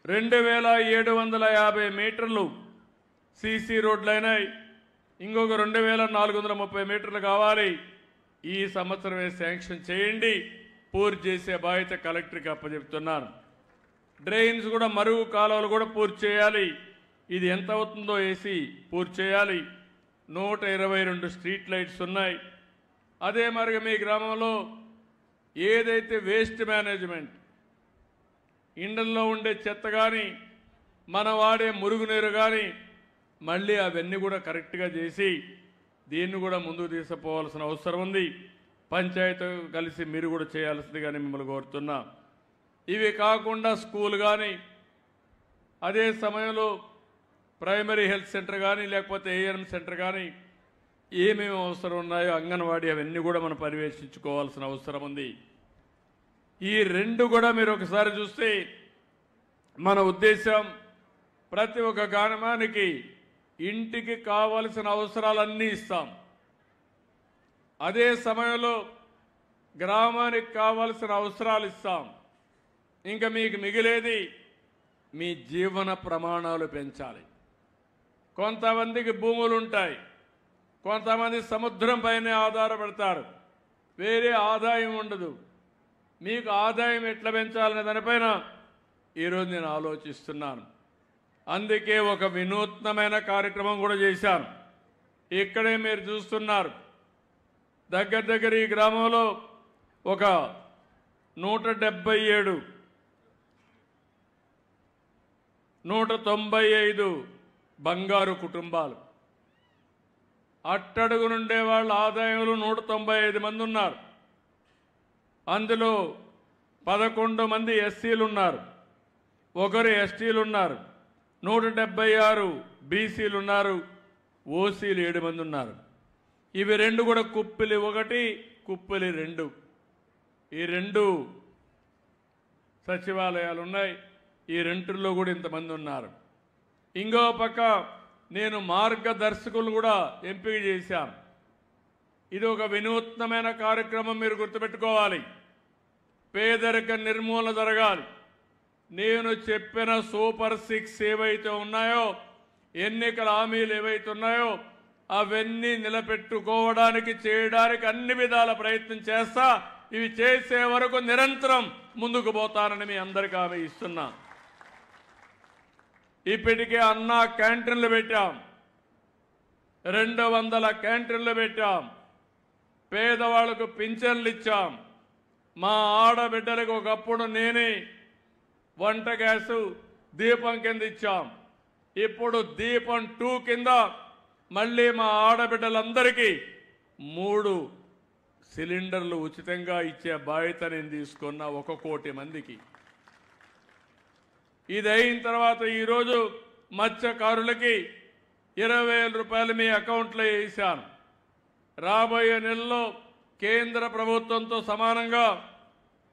2750 మీటర్లు సీసీ రోడ్లు అయినాయి. ఇంకొక 2430 మీటర్లు కావాలి. ఈ సంవత్సరమే శాంక్షన్ చేయండి. పూర్తి చేసే బాధ్యత కలెక్టర్కి అప్పచెప్తున్నాను. డ్రైన్స్ కూడా, మరుగు కాలువలు కూడా పూర్తి చేయాలి. ఇది ఎంత అవుతుందో వేసి పూర్తి చేయాలి. 122 స్ట్రీట్ లైట్స్ ఉన్నాయి. అదే మరి మీ గ్రామంలో ఏదైతే వేస్ట్ మేనేజ్మెంట్, ఇండ్లలో ఉండే చెత్త కానీ, మనం వాడే మురుగునీరు కానీ, మళ్ళీ అవన్నీ కూడా కరెక్ట్గా చేసి దీన్ని కూడా ముందుకు తీసుకుపోవాల్సిన అవసరం ఉంది. పంచాయతీ కలిసి మీరు కూడా చేయాల్సిందిగానే మిమ్మల్ని కోరుతున్నా. ఇవి కాకుండా స్కూల్ కానీ, అదే సమయంలో ప్రైమరీ హెల్త్ సెంటర్ కానీ, లేకపోతే ఏఎన్ఎం సెంటర్ కానీ ఏమేమి అవసరం ఉన్నాయో, అంగన్వాడీ, అవన్నీ కూడా మనం పర్యవేక్షించుకోవాల్సిన అవసరం ఉంది. ఈ 2 కూడా మీరు ఒకసారి చూస్తే మన ఉద్దేశం ప్రతి ఒక్క గ్రామానికి ఇంటికి కావలసిన అవసరాలన్నీ ఇస్తాం. అదే సమయంలో గ్రామానికి కావలసిన అవసరాలు ఇస్తాం. ఇంకా మీకు మిగిలేది మీ జీవన ప్రమాణాలు పెంచాలి. కొంతమందికి భూములు ఉంటాయి, కొంతమంది సముద్రం పైనే ఆధారపడతారు, వేరే ఆదాయం ఉండదు. మీకు ఆదాయం ఎట్లా పెంచాలనే దానిపైన ఈరోజు నేను ఆలోచిస్తున్నాను. అందుకే ఒక వినూత్నమైన కార్యక్రమం కూడా చేశాను. ఇక్కడే మీరు చూస్తున్నారు. దగ్గర ఈ గ్రామంలో ఒక 177 195 బంగారు కుటుంబాలు, అట్టడుగు నుండే వాళ్ళ ఆదాయంలో 195 మంది ఉన్నారు. అందులో 11 మంది ఎస్సీలు ఉన్నారు, 1 ఎస్టీలు ఉన్నారు, 176 బీసీలు ఉన్నారు, ఓసీలు 7 మంది ఉన్నారు. ఇవి 2 కూడా కుప్పిలి 1, కుప్పిలి 2. ఈ 2 సచివాలయాలు ఉన్నాయి. ఈ రెంటిల్లో కూడా ఇంతమంది ఉన్నారు. ఇంకో పక్క నేను మార్గదర్శకులు కూడా ఎంపిక చేశాను. ఇది ఒక వినూత్నమైన కార్యక్రమం, మీరు గుర్తుపెట్టుకోవాలి. పేదరిక నిర్మూలన జరగాలి. నేను చెప్పిన సూపర్ 6 ఏవైతే ఉన్నాయో, ఎన్నికల హామీలు ఏవైతే ఉన్నాయో అవన్నీ నిలబెట్టుకోవడానికి చేయడానికి అన్ని విధాల ప్రయత్నం చేస్తా. ఇవి చేసే వరకు నిరంతరం ముందుకు పోతానని మీ అందరికీ హామీ ఇస్తున్నా. ఇప్పటికే అన్నా క్యాంటీన్లు పెట్టాం, 200 క్యాంటీన్లు పెట్టాం, పేదవాళ్లకు పింఛన్లు ఇచ్చాం. మా ఆడబిడ్డలకు ఒకప్పుడు నేనే వంట గ్యాసు దీపం కింద ఇచ్చాం. ఇప్పుడు దీపం 2 కింద మళ్ళీ మా ఆడబిడ్డలందరికీ 3 సిలిండర్లు ఉచితంగా ఇచ్చే బాధ్యత నేను తీసుకున్న 1 కోటి మందికి. ఇది అయిన తర్వాత ఈరోజు మత్స్యకారులకి 20,000 రూపాయలు మీ అకౌంట్లో వేశాను. రాబోయే నెలలో కేంద్ర ప్రభుత్వంతో సమానంగా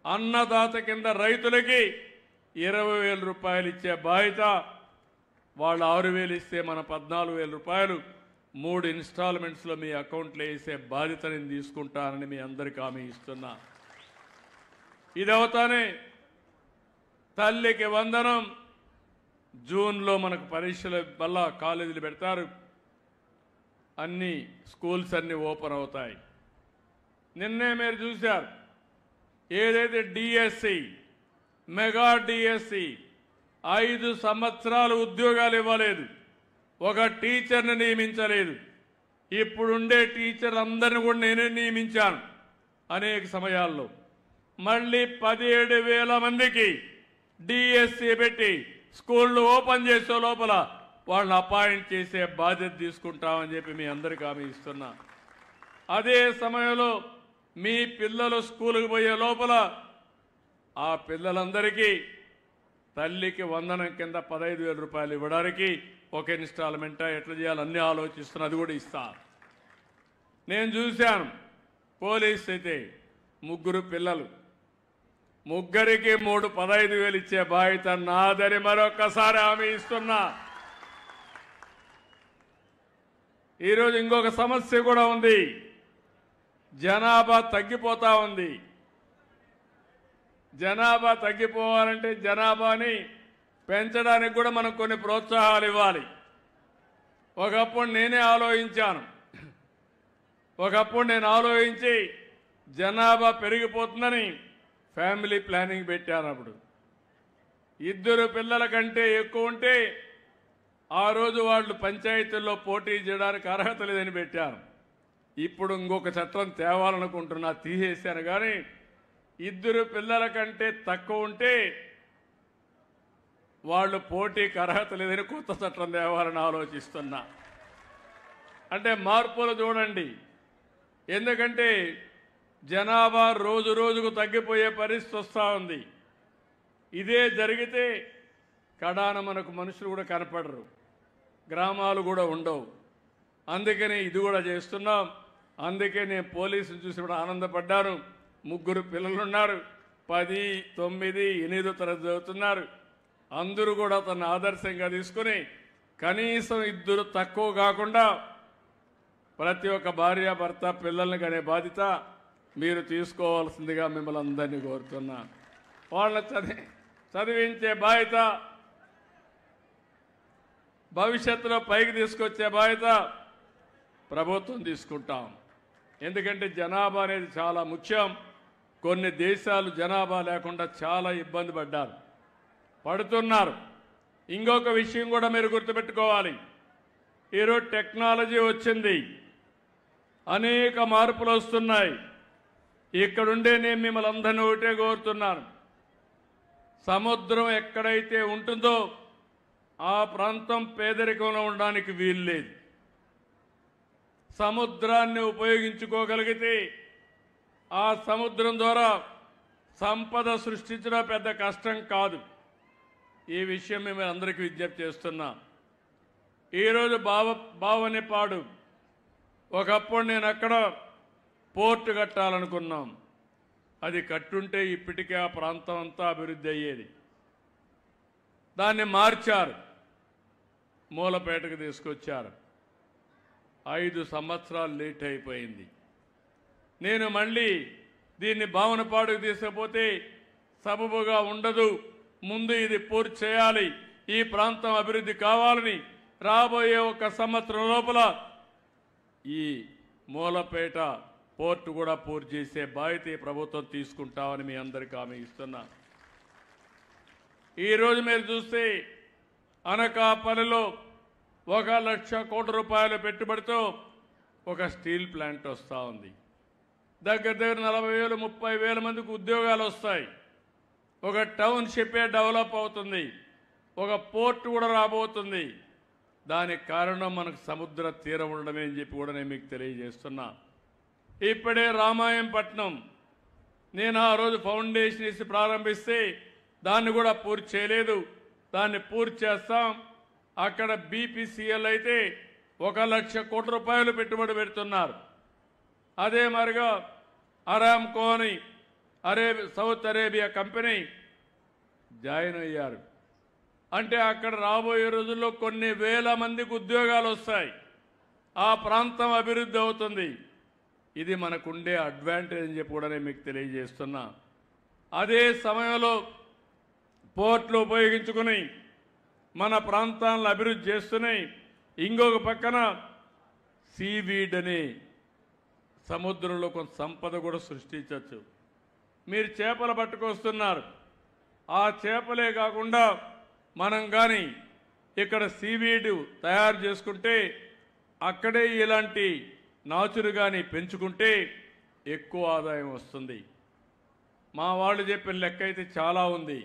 అన్నదాత కింద రైతులకి 20,000 రూపాయలు ఇచ్చే బాధ్యత. వాళ్ళు 6,000 ఇస్తే మన 14,000 రూపాయలు 3 ఇన్స్టాల్మెంట్స్లో మీ అకౌంట్లో వేసే బాధ్యత నేను తీసుకుంటానని మీ అందరికీ హామీ ఇస్తున్నా. ఇది అవుతానే తల్లికి వందనం. జూన్లో మనకు పరీక్షల వల్ల కాలేజీలు పెడతారు, అన్ని స్కూల్స్ అన్నీ ఓపెన్ అవుతాయి. నిన్నే మీరు చూశారు, ఏదైతే డిఎస్సి మెగా డిఎస్సి 5 సంవత్సరాలు ఉద్యోగాలు ఇవ్వలేదు, ఒక టీచర్ని నియమించలేదు. ఇప్పుడుండే టీచర్లందరినీ కూడా నేనే నియమించాను అనేక సమయాల్లో. మళ్ళీ 17,000 మందికి డిఎస్సి పెట్టి స్కూళ్ళు ఓపెన్ చేసే లోపల వాళ్ళని అపాయింట్ చేసే బాధ్యత తీసుకుంటామని చెప్పి మీ అందరికీ హామీ ఇస్తున్నా. అదే సమయంలో మీ పిల్లలు స్కూలుకు పోయే లోపల ఆ పిల్లలందరికీ తల్లికి వందనం కింద 15,000 రూపాయలు ఇవ్వడానికి ఒక ఇన్స్టాల్మెంటా ఎట్లా చేయాలి అన్నీ ఆలోచిస్తున్నా, అది కూడా ఇస్తా. నేను చూశాను, పోలీస్ అయితే 3 పిల్లలు, ముగ్గురికి 15,000 ఇచ్చే బాధ్యత నాదని మరొక్కసారి హామీ ఇస్తున్నా. ఈరోజు ఇంకొక సమస్య కూడా ఉంది, జనాభా తగ్గిపోతా ఉంది. జనాభా తగ్గిపోవాలంటే జనాభాని పెంచడానికి కూడా మనం కొన్ని ప్రోత్సాహాలు ఇవ్వాలి. ఒకప్పుడు నేను ఆలోచించి జనాభా పెరిగిపోతుందని ఫ్యామిలీ ప్లానింగ్ పెట్టాను. అప్పుడు 2 పిల్లల కంటే ఎక్కువ ఉంటే ఆ రోజు వాళ్ళు పంచాయతీల్లో పోటీ చేయడానికి అర్హత లేదని పెట్టాను. ఇప్పుడు ఇంకొక చట్టం తేవాలనుకుంటున్నా, తీసేశాను. కానీ 2 పిల్లల కంటే తక్కువ ఉంటే వాళ్ళు పోటీకి అర్హత లేదని కొత్త చట్టం తేవాలని ఆలోచిస్తున్నా. అంటే మార్పులు చూడండి, ఎందుకంటే జనాభా రోజు రోజుకు తగ్గిపోయే పరిస్థితి వస్తూ ఉంది. ఇదే జరిగితే కడాన మనకు మనుషులు కూడా కనపడరు, గ్రామాలు కూడా ఉండవు. అందుకని ఇది కూడా చేస్తున్నాం. అందుకే నేను పోలీసులు చూసి కూడా ఆనందపడ్డాను. 3 పిల్లలు ఉన్నారు, 10, 9, 8 తరగతి చదువుతున్నారు. అందరూ కూడా తన ఆదర్శంగా తీసుకుని కనీసం 2 తక్కువ కాకుండా ప్రతి ఒక్క భార్యాభర్త పిల్లల్ని కనే బాధ్యత మీరు తీసుకోవాల్సిందిగా మిమ్మల్ని అందరినీ కోరుతున్నా. వాళ్ళని చదివించే బాధ్యత, భవిష్యత్తులో పైకి తీసుకొచ్చే బాధ్యత ప్రభుత్వం తీసుకుంటాం. ఎందుకంటే జనాభా అనేది చాలా ముఖ్యం. కొన్ని దేశాలు జనాభా లేకుండా చాలా ఇబ్బంది పడుతున్నారు. ఇంకొక విషయం కూడా మీరు గుర్తుపెట్టుకోవాలి, ఈరోజు టెక్నాలజీ వచ్చింది, అనేక మార్పులు వస్తున్నాయి. ఇక్కడుండే నేను మిమ్మల్ని అందరినీ ఒకటే కోరుతున్నాను, సముద్రం ఎక్కడైతే ఉంటుందో ఆ ప్రాంతం పేదరికంలో ఉండడానికి వీలు లేదు. సముద్రాన్ని ఉపయోగించుకోగలిగితే ఆ సముద్రం ద్వారా సంపద సృష్టించడం పెద్ద కష్టం కాదు. ఈ విషయం మేము అందరికీ విజ్ఞప్తి చేస్తున్నా. ఈరోజు బావనిపాడు, ఒకప్పుడు నేను అక్కడ పోర్టు కట్టాలనుకున్నాం. అది కట్టుంటే ఇప్పటికే ఆ ప్రాంతం అంతా అభివృద్ధి అయ్యేది. దాన్ని మార్చారు, మూలపేటకు తీసుకొచ్చారు. 5 సంవత్సరాలు లేట్ అయిపోయింది. నేను మళ్ళీ దీన్ని భావనపాడుకు తీసుకుపోతే సబబుగా ఉండదు, ముందు ఇది పూర్తి చేయాలి, ఈ ప్రాంతం అభివృద్ధి కావాలని రాబోయే 1 సంవత్సరం లోపల ఈ మూలపేట పోర్టు కూడా పూర్తి చేసే బాధ్యత ఈ ప్రభుత్వం తీసుకుంటామని మీ అందరికీ హామీ ఇస్తున్నా. ఈరోజు మీరు చూస్తే అనకాపల్లిలో 1,00,000 కోట్ల రూపాయల పెట్టుబడితో ఒక స్టీల్ ప్లాంట్ వస్తూ ఉంది. దగ్గర 40,000 30,000 మందికి ఉద్యోగాలు వస్తాయి. ఒక టౌన్షిప్ డెవలప్ అవుతుంది. ఒక పోర్ట్ కూడా రాబోతుంది. దానికి కారణం మనకు సముద్ర తీరం ఉండడమే అని చెప్పి కూడా నేను మీకు తెలియజేస్తున్నా. ఇప్పుడే రామాయంపట్నం నేను ఆ రోజు ఫౌండేషన్ ఇచ్చి ప్రారంభిస్తే దాన్ని కూడా పూర్తి చేయలేదు. దాన్ని పూర్తి చేస్తాం. అక్కడ బీపీసీఎల్ అయితే 1,00,000 కోట్ల రూపాయలు పెట్టుబడి పెడుతున్నారు. అదే మరిగా అరామ్కో అని సౌత్ అరేబియా కంపెనీ జాయిన్ అయ్యారు. అంటే అక్కడ రాబోయే రోజుల్లో కొన్ని వేల మందికి ఉద్యోగాలు వస్తాయి. ఆ ప్రాంతం అభివృద్ధి అవుతుంది. ఇది మనకుండే అడ్వాంటేజ్ అని చెప్పి కూడా నేను మీకు తెలియజేస్తున్నా. అదే సమయంలో పోర్ట్లు ఉపయోగించుకుని మన ప్రాంతాలను అభివృద్ధి చేస్తున్నాయి. ఇంకొక పక్కన సీవీడ్ అని సముద్రంలో కొంత సంపద కూడా సృష్టించవచ్చు. మీరు చేపలు పట్టుకొస్తున్నారు. ఆ చేపలే కాకుండా మనం కానీ ఇక్కడ సీవీడ్ తయారు చేసుకుంటే అక్కడే ఇలాంటి నాచురు కానీ పెంచుకుంటే ఎక్కువ ఆదాయం వస్తుంది. మా వాళ్ళు చెప్పిన లెక్క అయితే చాలా ఉంది.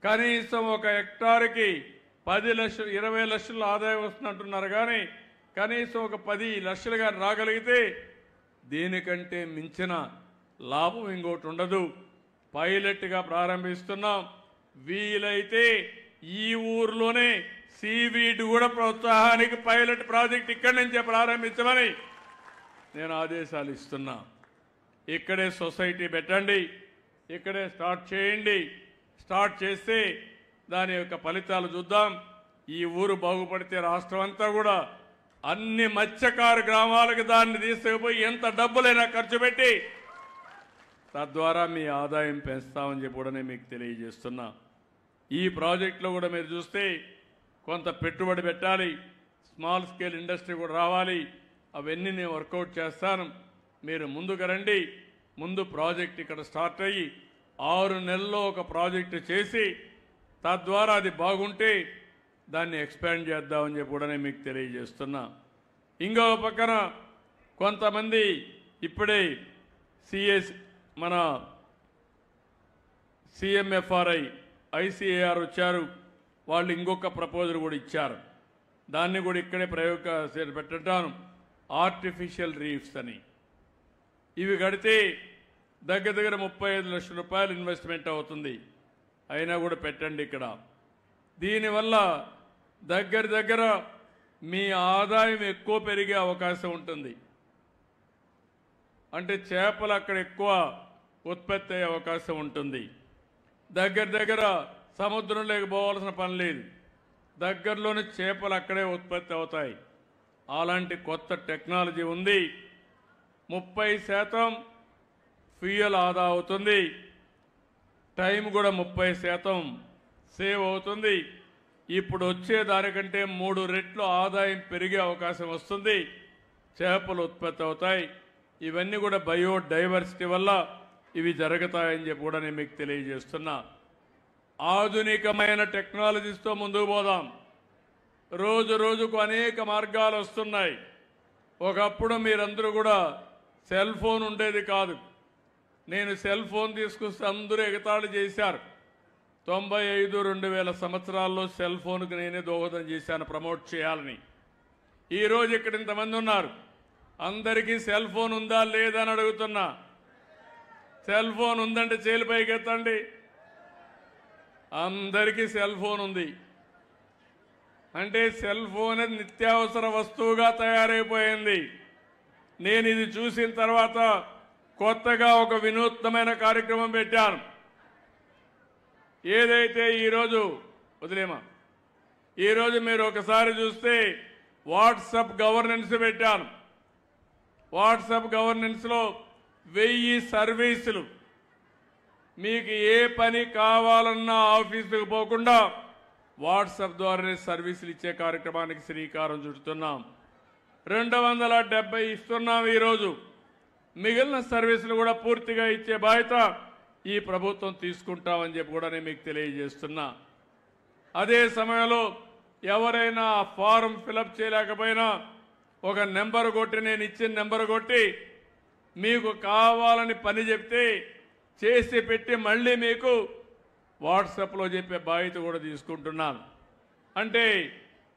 కనీసం 1 హెక్టార్కి 10 లక్షలు 20 లక్షల ఆదాయం వస్తుందంటున్నారు. కానీ కనీసం ఒక 10 లక్షలు కానీ రాగలిగితే దీనికంటే మించిన లాభం ఇంకోటి ఉండదు. పైలట్గా ప్రారంభిస్తున్నాం. వీలైతే ఈ ఊర్లోనే సీవీడ్ కూడా ప్రోత్సాహానికి పైలట్ ప్రాజెక్ట్ ఇక్కడి నుంచే ప్రారంభించమని నేను ఆదేశాలు ఇస్తున్నా. ఇక్కడే సొసైటీ పెట్టండి, ఇక్కడే స్టార్ట్ చేయండి. స్టార్ట్ చేస్తే దాని యొక్క ఫలితాలు చూద్దాం. ఈ ఊరు బాగుపడితే రాష్ట్రం అంతా కూడా అన్ని మత్స్యకారు గ్రామాలకు దాన్ని తీసుకుపోయి ఎంత డబ్బులైనా ఖర్చు పెట్టి తద్వారా మీ ఆదాయం పెంచుతామని చెప్పి కూడా నేను మీకు తెలియజేస్తున్నా. ఈ ప్రాజెక్టులో కూడా మీరు చూస్తే కొంత పెట్టుబడి పెట్టాలి, స్మాల్ స్కేల్ ఇండస్ట్రీ కూడా రావాలి. అవన్నీ నేను వర్కౌట్ చేస్తాను. మీరు ముందుకు రండి. ముందు ప్రాజెక్ట్ ఇక్కడ స్టార్ట్ అయ్యి 6 నెలల్లో ఒక ప్రాజెక్టు చేసి తద్వారా అది బాగుంటే దాన్ని ఎక్స్పాండ్ చేద్దామని చెప్పి కూడా నేను మీకు తెలియజేస్తున్నా. ఇంకొక పక్కన కొంతమంది ఇప్పుడే మన సిఎంఎఫ్ఆర్ఐ ఐసిఏఆర్ వచ్చారు. వాళ్ళు ఇంకొక ప్రపోజల్ కూడా ఇచ్చారు. దాన్ని కూడా ఇక్కడే ప్రయోగ పెట్టాను. ఆర్టిఫిషియల్ రీఫ్స్ అని ఇవి కడితే దగ్గర 35 లక్షల రూపాయలు ఇన్వెస్ట్మెంట్ అవుతుంది. అయినా కూడా పెట్టండి ఇక్కడ. దీనివల్ల దగ్గర మీ ఆదాయం ఎక్కువ పెరిగే అవకాశం ఉంటుంది. అంటే చేపలు అక్కడ ఎక్కువ ఉత్పత్తి అయ్యే అవకాశం ఉంటుంది. దగ్గర సముద్రంలోకి పోవాల్సిన పని లేదు. దగ్గరలోని చేపలు అక్కడే ఉత్పత్తి అవుతాయి. అలాంటి కొత్త టెక్నాలజీ ఉంది. 30% ఫ్యూయల్ ఆదా అవుతుంది. టైం కూడా 30% సేవ్ అవుతుంది. ఇప్పుడు వచ్చే దానికంటే 3 రెట్లు ఆదాయం పెరిగే అవకాశం వస్తుంది. చేపలు ఉత్పత్తి అవుతాయి. ఇవన్నీ కూడా బయోడైవర్సిటీ వల్ల ఇవి జరుగుతాయని చెప్పి కూడా నేను మీకు తెలియజేస్తున్నా. ఆధునికమైన టెక్నాలజీస్తో ముందుకు పోదాం. రోజుకు అనేక మార్గాలు వస్తున్నాయి. ఒకప్పుడు మీరందరూ కూడా సెల్ ఫోన్ ఉండేది కాదు. నేను సెల్ ఫోన్ తీసుకొస్తే అందరూ ఎగతాళి చేశారు. 95-2000 సంవత్సరాల్లో సెల్ ఫోన్కి నేనే దోహదం చేశాను ప్రమోట్ చేయాలని. ఈరోజు ఇక్కడ ఇంతమంది ఉన్నారు. అందరికీ సెల్ ఫోన్ ఉందా లేదా అని అడుగుతున్నా. సెల్ ఫోన్ ఉందంటే చేలు పైకి ఎత్తండి. అందరికీ సెల్ ఫోన్ ఉంది. అంటే సెల్ ఫోన్ నిత్యావసర వస్తువుగా తయారైపోయింది. నేను ఇది చూసిన తర్వాత కొత్తగా ఒక వినూత్నమైన కార్యక్రమం పెట్టాను. ఏదైతే ఈరోజు వదిలేమా ఈరోజు మీరు ఒకసారి చూస్తే వాట్సాప్ గవర్నెన్స్ పెట్టాను. వాట్సాప్ గవర్నెన్స్లో 1000 సర్వీసులు, మీకు ఏ పని కావాలన్నా ఆఫీసుకు పోకుండా వాట్సాప్ ద్వారానే సర్వీసులు ఇచ్చే కార్యక్రమానికి శ్రీకారం చుడుతున్నాం. 270 ఇస్తున్నాం ఈరోజు. మిగిలిన సర్వీసులు కూడా పూర్తిగా ఇచ్చే బాధ్యత ఈ ప్రభుత్వం తీసుకుంటామని చెప్పి కూడా నేను మీకు తెలియజేస్తున్నా. అదే సమయంలో ఎవరైనా ఆ ఫారం ఫిలప్ చేయలేకపోయినా ఒక నెంబర్ కొట్టి, నేను ఇచ్చిన నెంబర్ కొట్టి మీకు కావాలని పని చెప్తే చేసి పెట్టి మళ్ళీ మీకు వాట్సాప్లో చెప్పే బాధ్యత కూడా తీసుకుంటున్నాను. అంటే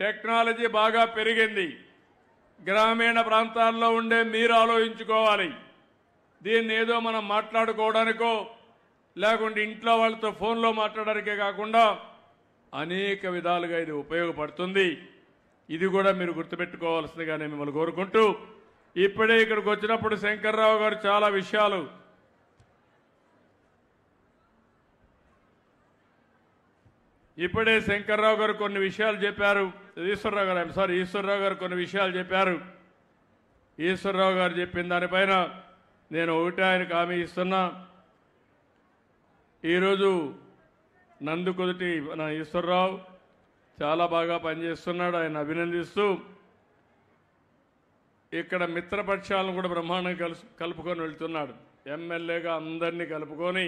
టెక్నాలజీ బాగా పెరిగింది. గ్రామీణ ప్రాంతాల్లో ఉండే మీరు ఆలోచించుకోవాలి. దీన్ని ఏదో మనం మాట్లాడుకోవడానికో లేకుంటే ఇంట్లో వాళ్ళతో ఫోన్లో మాట్లాడడానికే కాకుండా అనేక విధాలుగా ఇది ఉపయోగపడుతుంది. ఇది కూడా మీరు గుర్తుపెట్టుకోవాల్సిందిగా నేను మిమ్మల్ని కోరుకుంటూ, ఇప్పుడే ఇక్కడికి వచ్చినప్పుడు శంకర్రావు గారు చాలా విషయాలు కొన్ని విషయాలు చెప్పారు. ఈశ్వరరావు గారు కొన్ని విషయాలు చెప్పారు. ఈశ్వరరావు గారు చెప్పిన దానిపైన నేను ఒకటే ఆయనకు హామీ ఇస్తున్నా. ఈరోజు నందుకుదుటి మన ఈశ్వరరావు చాలా బాగా పనిచేస్తున్నాడు, ఆయన అభినందిస్తూ ఇక్కడ మిత్రపక్షాలను కూడా బ్రహ్మాండంగా కలుపుకొని వెళ్తున్నాడు. ఎమ్మెల్యేగా అందరినీ కలుపుకొని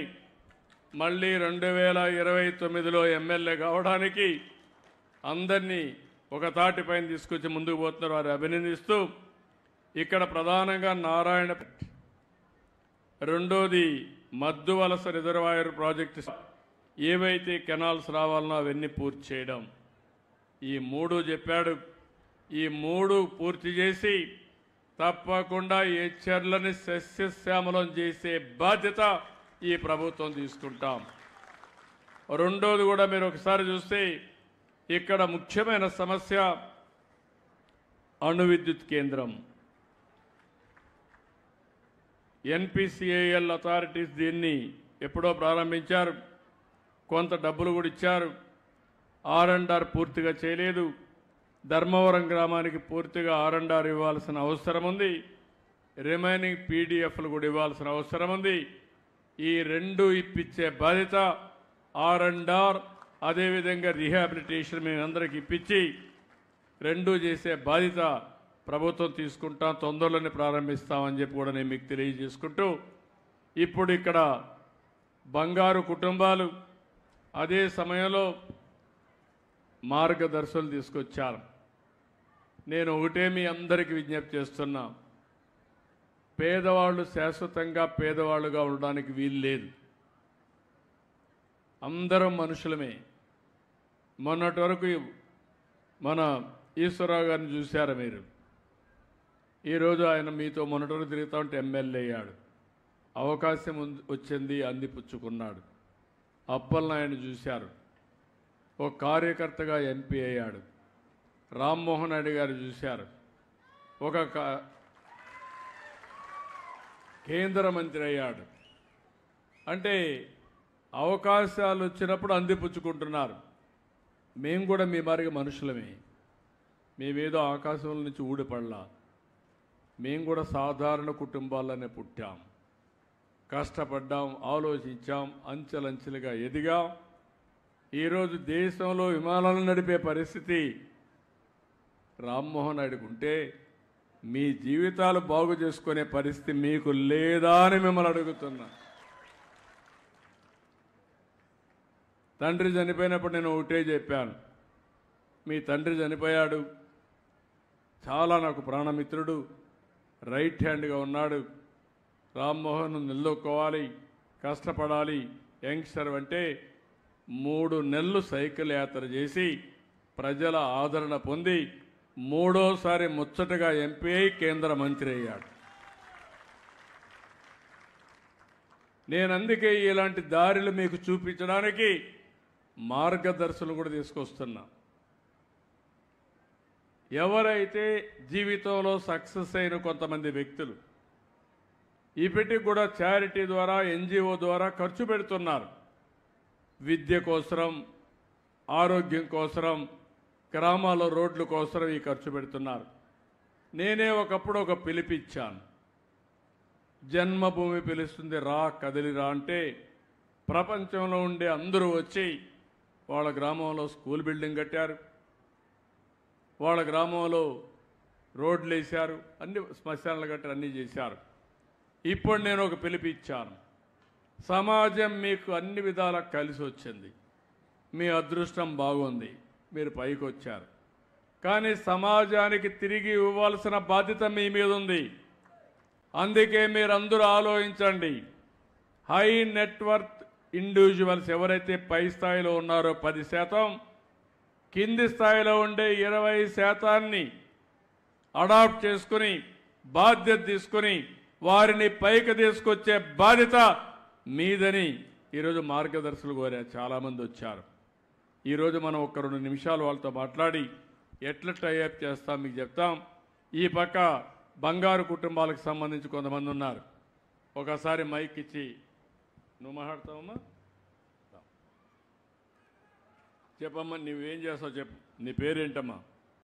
మళ్ళీ 2029లో ఎమ్మెల్యే కావడానికి అందరినీ ఒక తాటిపైన తీసుకొచ్చి ముందుకు పోతున్నారు. వారు అభినందిస్తూ ఇక్కడ ప్రధానంగా నారాయణ, రెండోది మద్దువలస రిజర్వాయర్ ప్రాజెక్టు, ఏవైతే కెనాల్స్ రావాలనో అవన్నీ పూర్తి చేయడం, ఈ 3 చెప్పాడు. ఈ 3 పూర్తి చేసి తప్పకుండా ఈ చెర్లని సస్యశ్యామలం చేసే బాధ్యత ఈ ప్రభుత్వం తీసుకుంటాం. రెండోది కూడా మీరు ఒకసారి చూస్తే ఇక్కడ ముఖ్యమైన సమస్య అణు విద్యుత్ కేంద్రం. NPCIL అథారిటీస్ దీన్ని ఎప్పుడో ప్రారంభించారు, కొంత డబ్బులు కూడా ఇచ్చారు. R&R పూర్తిగా చేయలేదు. ధర్మవరం గ్రామానికి పూర్తిగా R&R ఇవ్వాల్సిన అవసరం ఉంది. రిమైనింగ్ PDFలు కూడా ఇవ్వాల్సిన అవసరం ఉంది. ఈ 2 ఇప్పించే బాధ్యత R&R, అదేవిధంగా రీహాబిలిటేషన్ మేమందరికి ఇప్పించి 2 చేసే బాధ్యత ప్రభుత్వం తీసుకుంటాం. తొందరలోనే ప్రారంభిస్తామని చెప్పి కూడా నేను మీకు తెలియజేసుకుంటూ, ఇప్పుడు ఇక్కడ బంగారు కుటుంబాలు అదే సమయంలో మార్గదర్శకులు తీసుకొచ్చారు. నేను ఒకటే మీ అందరికీ విజ్ఞప్తి చేస్తున్నా, పేదవాళ్ళు శాశ్వతంగా పేదవాళ్ళుగా ఉండడానికి వీలు లేదు. అందరం మనుషులమే. మొన్నటి వరకు మన ఈశ్వరరావు గారిని చూశారు మీరు. ఈరోజు ఆయన మీతో మొన్నటి వరకు తిరుగుతూ ఉంటే ఎమ్మెల్యే అయ్యాడు. అవకాశం వచ్చింది, అందిపుచ్చుకున్నాడు. అప్పలనాయుడు చూశారు, ఒక కార్యకర్తగా MP అయ్యాడు. రామ్మోహన్ రెడ్డి గారు చూశారు, ఒక కేంద్ర మంత్రి అయ్యాడు. అంటే అవకాశాలు వచ్చినప్పుడు అందిపుచ్చుకుంటున్నారు. మేము కూడా మీ మారిగా మనుషులమే. మేమేదో ఆకాశం నుంచి ఊడిపడలా. మేము కూడా సాధారణ కుటుంబాల్లోనే పుట్టాం, కష్టపడ్డాం, ఆలోచించాం, అంచెలంచెలుగా ఎదిగాం. ఈరోజు దేశంలో విమానాలను నడిపే పరిస్థితి రామ్మోహన్ రెడ్డికి ఉంటే మీ జీవితాలు బాగు చేసుకునే పరిస్థితి మీకు లేదా అని మిమ్మల్ని అడుగుతున్నా. తండ్రి చనిపోయినప్పుడు నేను ఒకటే చెప్పాను, మీ తండ్రి చనిపోయాడు, చాలా నాకు ప్రాణమిత్రుడు, రైట్ హ్యాండ్గా ఉన్నాడు. రామ్మోహన్ నిలదొక్కోవాలి, కష్టపడాలి. యంగ్స్టర్ అంటే 3 నెలలు సైకిల్ యాత్ర చేసి ప్రజల ఆదరణ పొంది 3వసారి ముచ్చటగా MP అయి కేంద్ర మంత్రి అయ్యాడు. నేను అందుకే ఇలాంటి దారులు మీకు చూపించడానికి మార్గదర్శనం కూడా తీసుకొస్తున్నా. ఎవరైతే జీవితంలో సక్సెస్ అయిన కొంతమంది వ్యక్తులు ఇప్పటికి కూడా చారిటీ ద్వారా ఎన్జిఓ ద్వారా ఖర్చు పెడుతున్నారు. విద్య కోసరం, ఆరోగ్యం కోసరం, గ్రామాల రోడ్ల కోసరం ఈ ఖర్చు పెడుతున్నారు. నేనే ఒకప్పుడు ఒక పిలిపిచ్చాను. జన్మభూమి పిలుస్తుంది, రా కదిలిరా అంటే ప్రపంచంలో ఉండే అందరూ వచ్చి వాళ్ళ గ్రామంలో స్కూల్ బిల్డింగ్ కట్టారు, వాళ్ళ గ్రామంలో రోడ్లు వేశారు, అన్ని శ్మశానాలు కట్టారు, అన్నీ చేశారు. ఇప్పుడు నేను ఒక పిలిపిచ్చాను. సమాజం మీకు అన్ని విధాలా కలిసి వచ్చింది, మీ అదృష్టం బాగుంది, మీరు పైకి వచ్చారు. కానీ సమాజానికి తిరిగి ఇవ్వాల్సిన బాధ్యత మీ మీద ఉంది. అందుకే మీరందరూ ఆలోచించండి. హై నెట్వర్త్ ఇండివిజువల్స్ ఎవరైతే పై స్థాయిలో ఉన్నారో 10%, కింది స్థాయిలో ఉండే 20%ని అడాప్ట్ చేసుకుని బాధ్యత తీసుకుని వారిని పైకి తీసుకొచ్చే బాధ్యత మీదని ఈరోజు మార్గదర్శకులు కోరారు. చాలామంది వచ్చారు. ఈరోజు మనం ఒక 2 నిమిషాలు వాళ్ళతో మాట్లాడి ఎట్లా టైఅప్ చేస్తాం మీకు చెప్తాం. ఈ పక్క బంగారు కుటుంబాలకు సంబంధించి కొంతమంది ఉన్నారు. ఒకసారి మైక్ ఇచ్చి నువ్వు మాట్లాడతావమ్మా, చెప్పమ్మా, నువ్వేం చేస్తావు చెప్పు, నీ పేరేంటమ్మా?